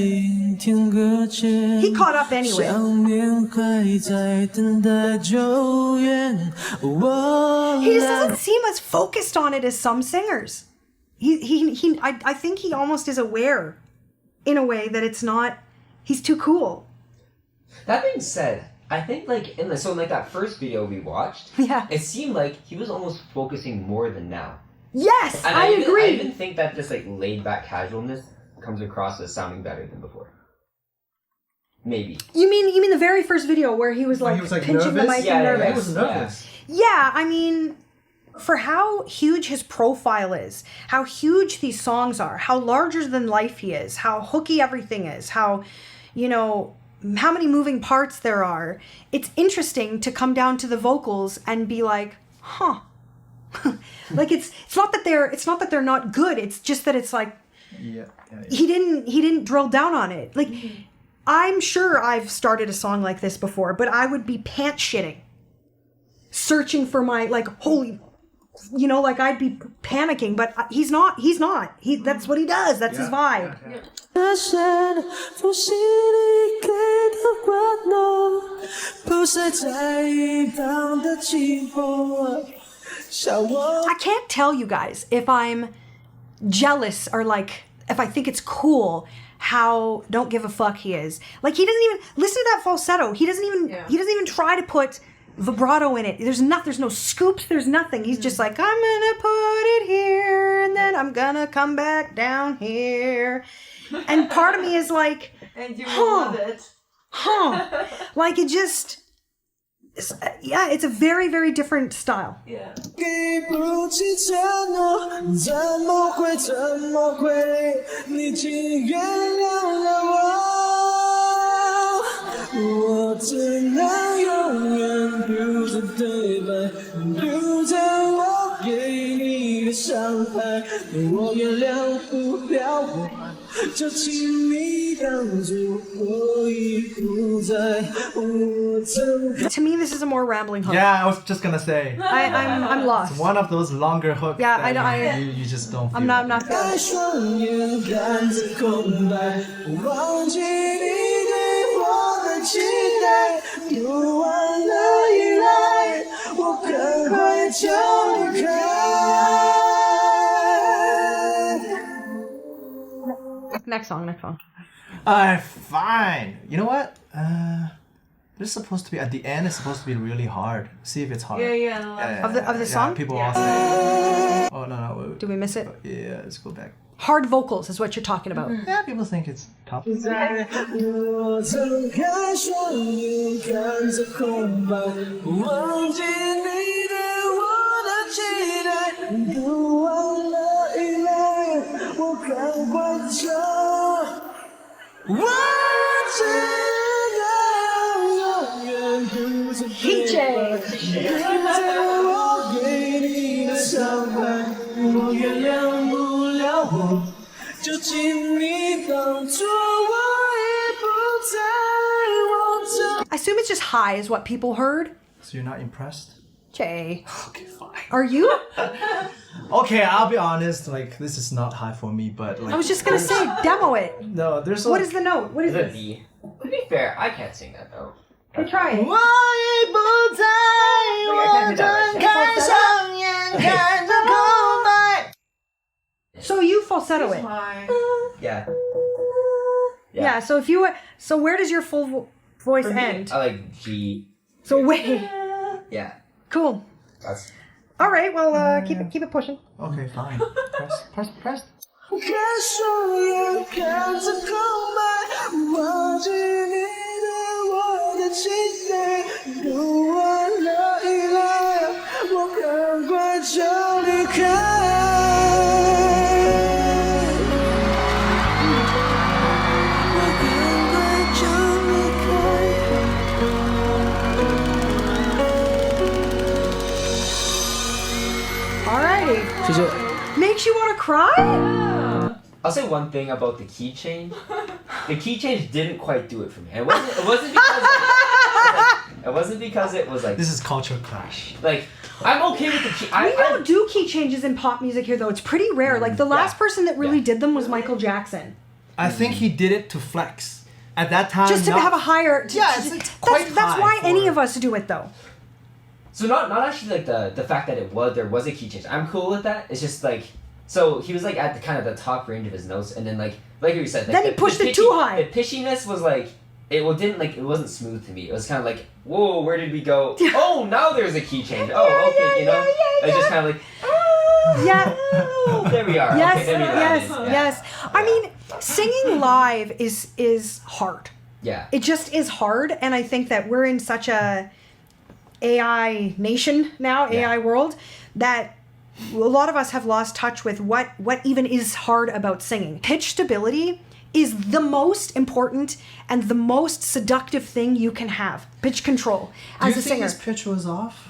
天搁浅 He caught up anyway. 想念还在等待救援。 He just doesn't seem as focused on it as some singers. I think he almost is aware, in a way, that it's not. He's too cool. That being said, I think like in that first video we watched, Yeah. it seemed like he was almost focusing more than now. Yes, And I agree. I even think that just like laid back casualness comes across as sounding better than before. Maybe. You mean the very first video where he was like, pinching the mic and nervous? He was nervous. Yeah, I mean, for how huge his profile is, how huge these songs are, how larger than life he is, how hooky everything is, how, you know, how many moving parts there are. It's interesting to come down to the vocals and be like, huh. Like it's not that they're not good. It's just that it's like he didn't drill down on it. Like I'm sure I've started a song like this before, but I would be pants shitting, searching for my like holy, you know, like I'd be panicking. But he's not. That's what he does. That's his vibe. I can't tell you guys if I'm jealous or like if I think it's cool how don't give a fuck he is. Like he doesn't even listen to that falsetto. He doesn't even try to put vibrato in it. There's no scoops, there's nothing. He's just like, I'm gonna put it here and then I'm gonna come back down here. And part of me is like, and you will love it. Like it just it's a very, very different style. Yeah. To me, this is a more rambling hook. Yeah, I was just gonna say. I'm lost. It's one of those longer hooks. Yeah, that you just don't. I'm not feeling Next song. Fine. You know what? This is supposed to be at the end. It's supposed to be really hard. See if it's hard. Yeah. Of the song. People all say. Oh no. Wait. Did we miss it? Yeah, let's go back. Hard vocals is what you're talking about. Yeah, people think it's tough. I assume it's just high is what people heard. So you're not impressed? Jay. Okay, fine. Are you? Okay, I'll be honest. Like this is not high for me, but like I was just gonna say, demo it. no, there's What is the note? What is The this? B. To be fair, I can't sing that though. Okay, try it. So you falsetto it. Yeah. Yeah. So if you where does your full voice For me, end? I like G. So wait. Yeah. Cool. That's. All right. Well, keep it pushing. Okay, fine. Press. Makes you want to cry? I'll say one thing about the key change. The key change didn't quite do it for me. It wasn't because it wasn't because it was like This is culture clash. like I'm okay with the key. We don't do key changes in pop music here, though. It's pretty rare. Like the last person that really did them was Michael Jackson. I think he did it to flex. At that time, Just to have a higher. it's quite That's high why for- any of us do it, though. So not actually like the fact that there was a key change. I'm cool with that. It's just like so he was like at the kind of the top range of his notes, and then like you said, like, Then he pushed it too high. The pitchiness was like it wasn't smooth to me. It was kind of like whoa, where did we go? Oh, now there's a key change. Oh, okay, you know. It's just kind of like Yeah. There we are. Yes, Okay, there we are. yes, Yeah. yes. I mean, singing live is hard. Yeah. It just is hard, and I think that we're in such a AI nation now, Yeah. AI world, that a lot of us have lost touch with what even is hard about singing. Pitch stability is the most important and the most seductive thing you can have. Pitch control as a singer. his pitch was off?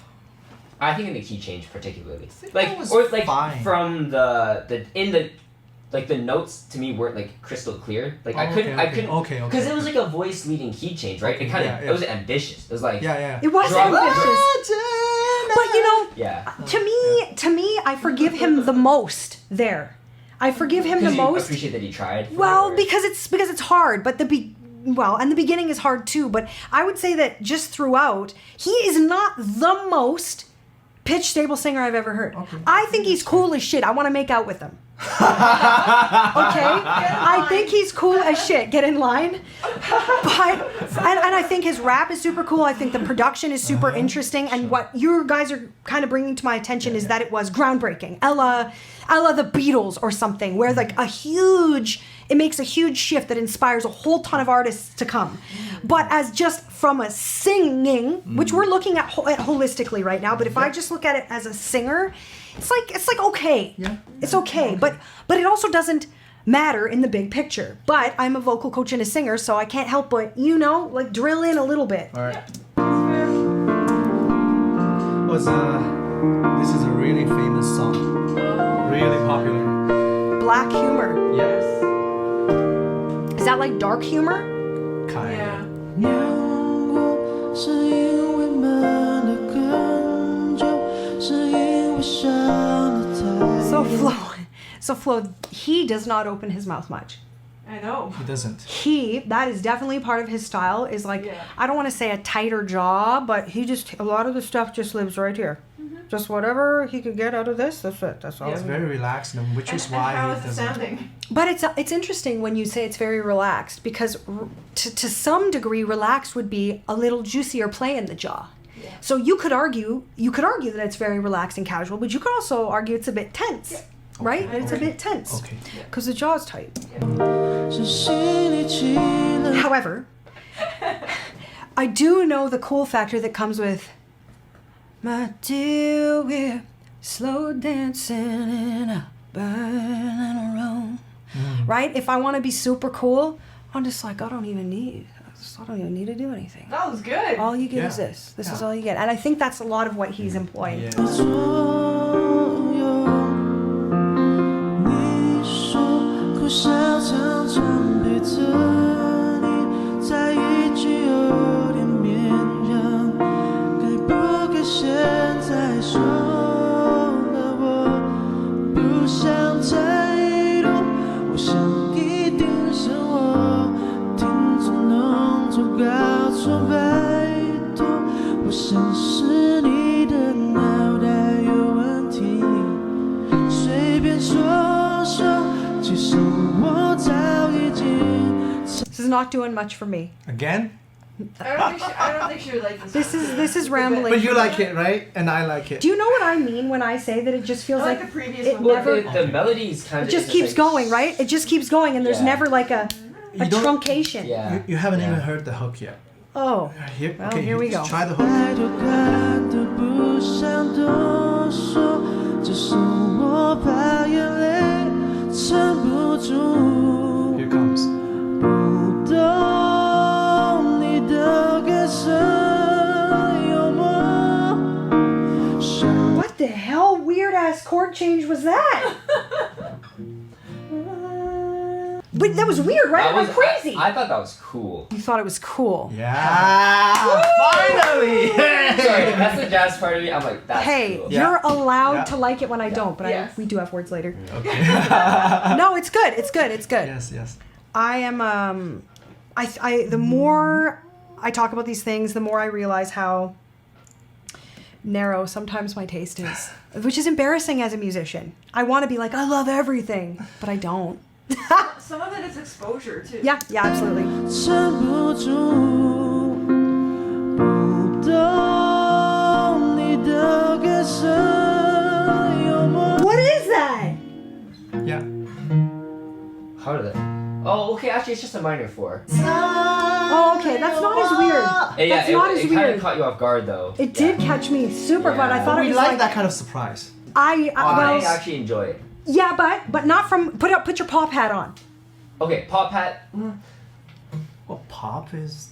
I think in the key change particularly, that was or like fine. from the notes to me weren't like crystal clear. Like I couldn't because it was like a voice leading key change, right? Okay, It kind of yeah, yeah. it was ambitious. It was like Yeah. It was Drop- ambitious. But you know, yeah. to me, I forgive him the most there. I forgive him the Because you most. appreciate that he tried. Well, because it's hard, but and the beginning is hard too. But I would say that just throughout, he is not the most pitch stable singer I've ever heard. Okay. I think he's cool as shit. I want to make out with him. Okay, I think he's cool as shit. Get in line. But and I think his rap is super cool. I think the production is super interesting. And what you guys are kind of bringing to my attention is that it was groundbreaking, a la the Beatles or something, where like it makes a huge shift that inspires a whole ton of artists to come. But as just from a singing, which we're looking at holistically right now, but if I just look at it as a singer, it's like okay. Yeah. It's okay. But it also doesn't matter in the big picture. But I'm a vocal coach and a singer, so I can't help but, like drill in a little bit. All right. This is a really famous song. Really popular. Black humor. Yes. Is that like dark humor? Kind. Yeah. 是因为慢了更久，是因为伤得太 So Flo, he does not open his mouth much. I know. He doesn't. That is definitely part of his style, is like, Yeah. I don't want to say a tighter jaw, but a lot of the stuff just lives right here. Just whatever he could get out of this, that's it. That's all. Yeah. It's very relaxed, and which is why how he is it doesn't. sounding? But it's interesting when you say it's very relaxed, because to some degree, relaxed would be a little juicier play in the jaw. Yeah. So you could argue that it's very relaxed and casual, but you could also argue it's a bit tense, right? Okay. It's a bit tense Okay. because the jaw is tight. 是心里起了 However, I do know the cool factor that comes with my dear, we're slow dancing in a burning room. Right? If I want to be super cool, I'm just like, I don't even need to do anything. That was good. All you get is Yeah. this. This is Yeah. all you get. And I think that's a lot of what he's employing. Yeah. 左右，你说苦笑常常陪着你，在一句有点绵羊，该不该现在说了？我不想太多，我想一定是我听错弄错搞错，拜托，我想是你的脑袋有问题，随便说说，其实我早已经。 This is not doing much for me. Again? I don't think she would like this. This is rambling. But you like it, right? And I like it. Do you know what I mean when I say that it just feels I like like the previous it one. Well, never... the melodies kind It of just keeps going, right? It just keeps going, and there's Yeah. never like a You don't- truncation. Yeah. You haven't Yeah. even heard the hook yet. Oh, Here, Well, okay, here we just go. Try the hook. 太多看都不想多说，只是我怕眼泪撑不住。 Here comes. 不懂你的感受幽默，想 what the hell weird ass chord change was that? But that was weird, right? That I'm was crazy. I thought that was cool. You thought it was cool. Yeah. Finally. Sorry, that's the jazz part of me. I'm like, that's Hey, cool. Yeah. you're allowed Yeah. to like it when I don't, but Yes. we do have words later. Okay. No, it's good. It's good. It's good. Yes, yes. I am the more I talk about these things, the more I realize how narrow sometimes my taste is, which is embarrassing as a musician. I want to be like, I love everything, but I don't. Some of it is exposure too. Yeah, absolutely. 撑不住，不懂你的感受幽默。 What okay, actually, it's just a minor 4. Oh, okay, that's not as weird. Yeah, That's not as it kind weird. of caught you off guard, though. It did catch me super, but I Yeah. thought it We was like that kind of surprise. I well, actually enjoy it. yeah, but not from. Put your pop hat on. Okay, pop hat. Well, pop is...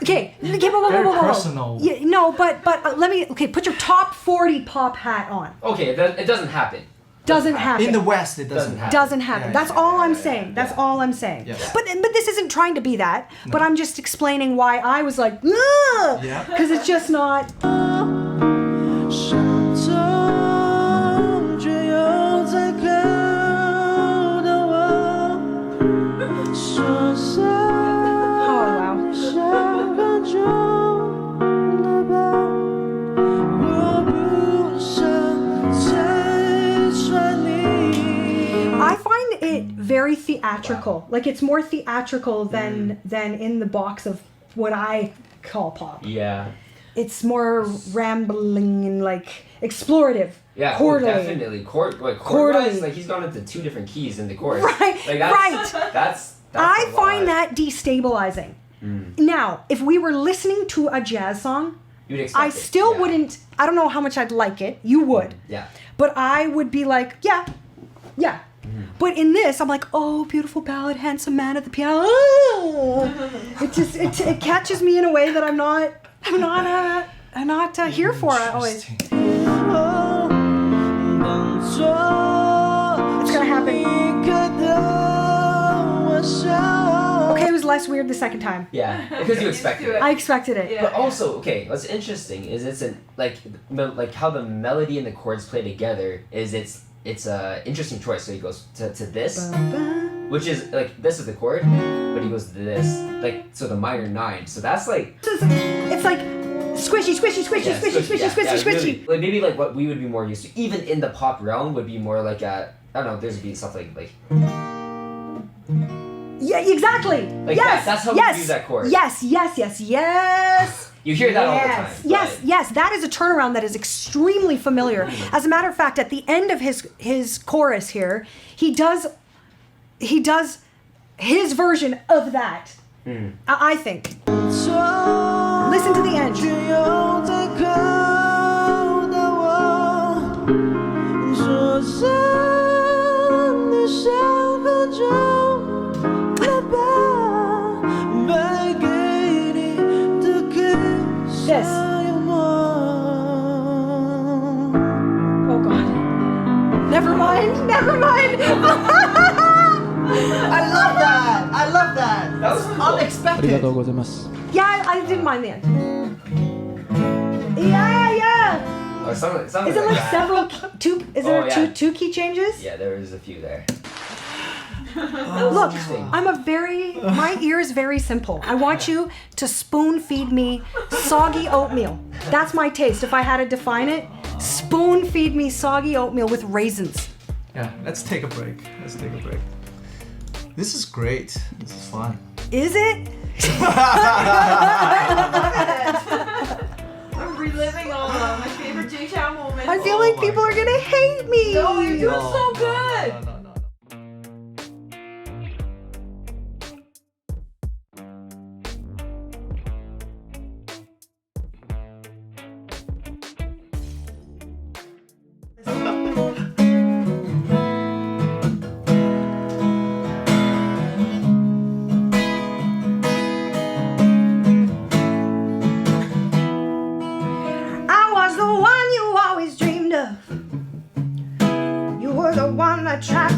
Okay, Very whoa. personal. Yeah, no, but let me. Okay, put your top 40 pop hat on. Okay, it doesn't happen. Doesn't happen. In the West, it doesn't happen. Doesn't happen. Yeah, That's yeah, all I'm yeah, saying. That's yeah. all I'm saying. Yeah. But this isn't trying to be that. But No. I'm just explaining why I was like, Yeah. because it's just not. 想走，却又在看到我，说声 Oh wow. 你想很久了吧？我不想再穿你。 I find it very theatrical. Like it's more theatrical than in the box of what I call pop. Yeah. It's more rambling and like explorative. Yeah, Quarterly. definitely. Chord-wise, Quarterly. like he's gone into 2 different keys in the chorus. Right, Like that's, right. That's I a find lot. that destabilizing. Now, if we were listening to a jazz song, You'd expect I it, still yeah. wouldn't. I don't know how much I'd like it. You would. Yeah. But I would be like, yeah. But in this, I'm like, oh, beautiful ballad, handsome man at the piano. Oh! It just it catches me in a way that I'm not here for it always. Interesting. It's gonna happen. Okay, it was less weird the second time. Yeah, because you expected it. I expected it. Yeah. But also, okay, what's interesting is it's like how the melody and the chords play together is it's a interesting choice. So he goes to this, which is like this is the chord, but he goes to this, like so the minor 9. So that's like It's like squishy, squishy, squishy, yeah, squishy, squishy, squishy, squishy. really, like maybe like what we would be more used to, even in the pop realm, would be more like a I don't know. There's be stuff like Yeah, exactly. Like yes, that's how we yes, use that chord. Yes. You hear that all the time. Yes. That is a turnaround that is extremely familiar. As a matter of fact, at the end of his chorus here, he does his version of that. I think. Listen to the end. This. Oh God. Never mind. I love that. That was cool. ありが Unexpected. とうございます。 Yeah, I didn't mind the end. Yeah. Or something Is it like like that. several two? Is there Oh, yeah. two key changes? Yeah, there was a few there. Look, my ear is very simple. I want you to spoon feed me soggy oatmeal. That's my taste. If I had to define it, spoon feed me soggy oatmeal with raisins. Yeah, let's take a break. This is great. This is fun. Is it? I'm reliving all my favorite Jay Chou moments. I feel like my people are gonna hate me. No, you're doing No, so no, good. no. I was the one you always dreamed of. You were the one that tried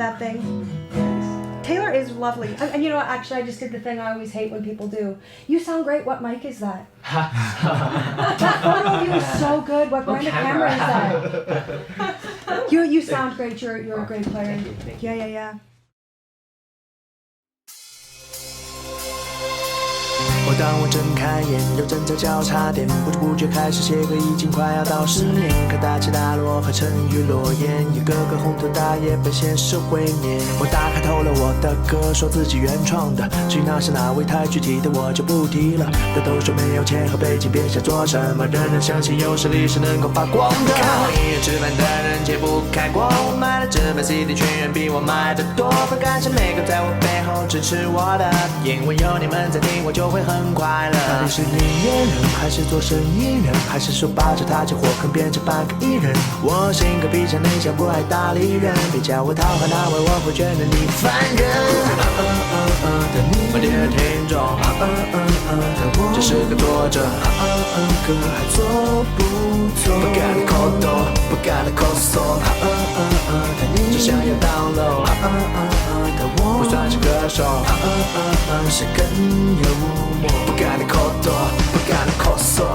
that thing. Taylor is lovely. And you know what, actually I just did the thing I always hate when people do. You sound great, what mic is that? That photo of you is so good. What brand of camera is that? You sound great, you're a great player. Thank you. Yeah. 当我睁开眼，又站在交叉点，不知不觉开始写歌，已经快要到10年。看大起大落，排成雨落雁，一个个红头大爷被现实毁灭。我打开透了我的歌，说自己原创的，至于那是哪位太具体的我就不提了。大都说没有钱和背景，别想做什么，仍然相信有实力是能够发光的。看我音乐吃饭的人揭不开光，我买的这盘 CD 全远比我买的多。分感谢每个在我背后支持我的，因为有你们在听，我就会很快乐。到底是音乐人，还是做生意人，还是说把这大家伙坑变成半个艺人？我性格比较内向，不爱搭理人，别叫我讨好那位，我会觉得你烦人。的你，我的听众，我只是个作者，歌还做不做？不敢的口头，不敢的口搜，的你只想要 download，的我不算是歌手，是更幽默，不敢的口头，不敢的口搜。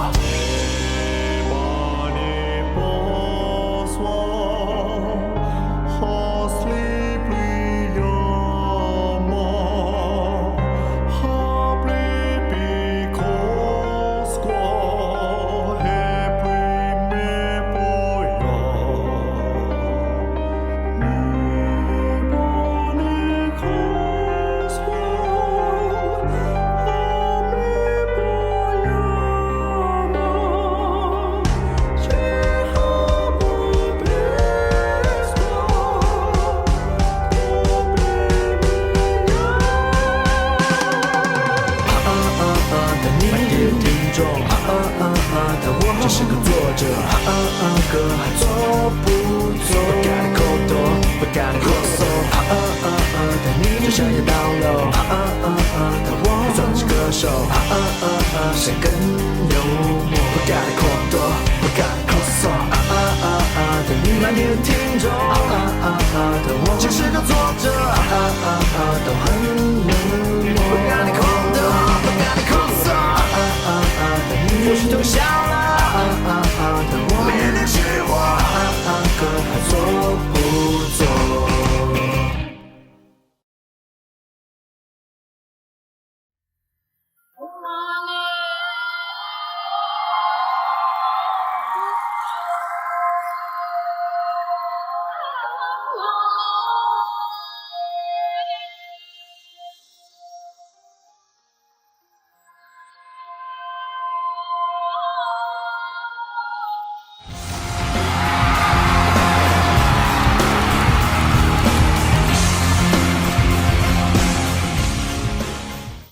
只是个作者，歌还做不做？不敢的口头，不敢的口搜，但你只想要 download， 但我不算是歌手，谁更幽默？不敢的口头，不敢的口搜，但你满地的听众，但我只是个作者，都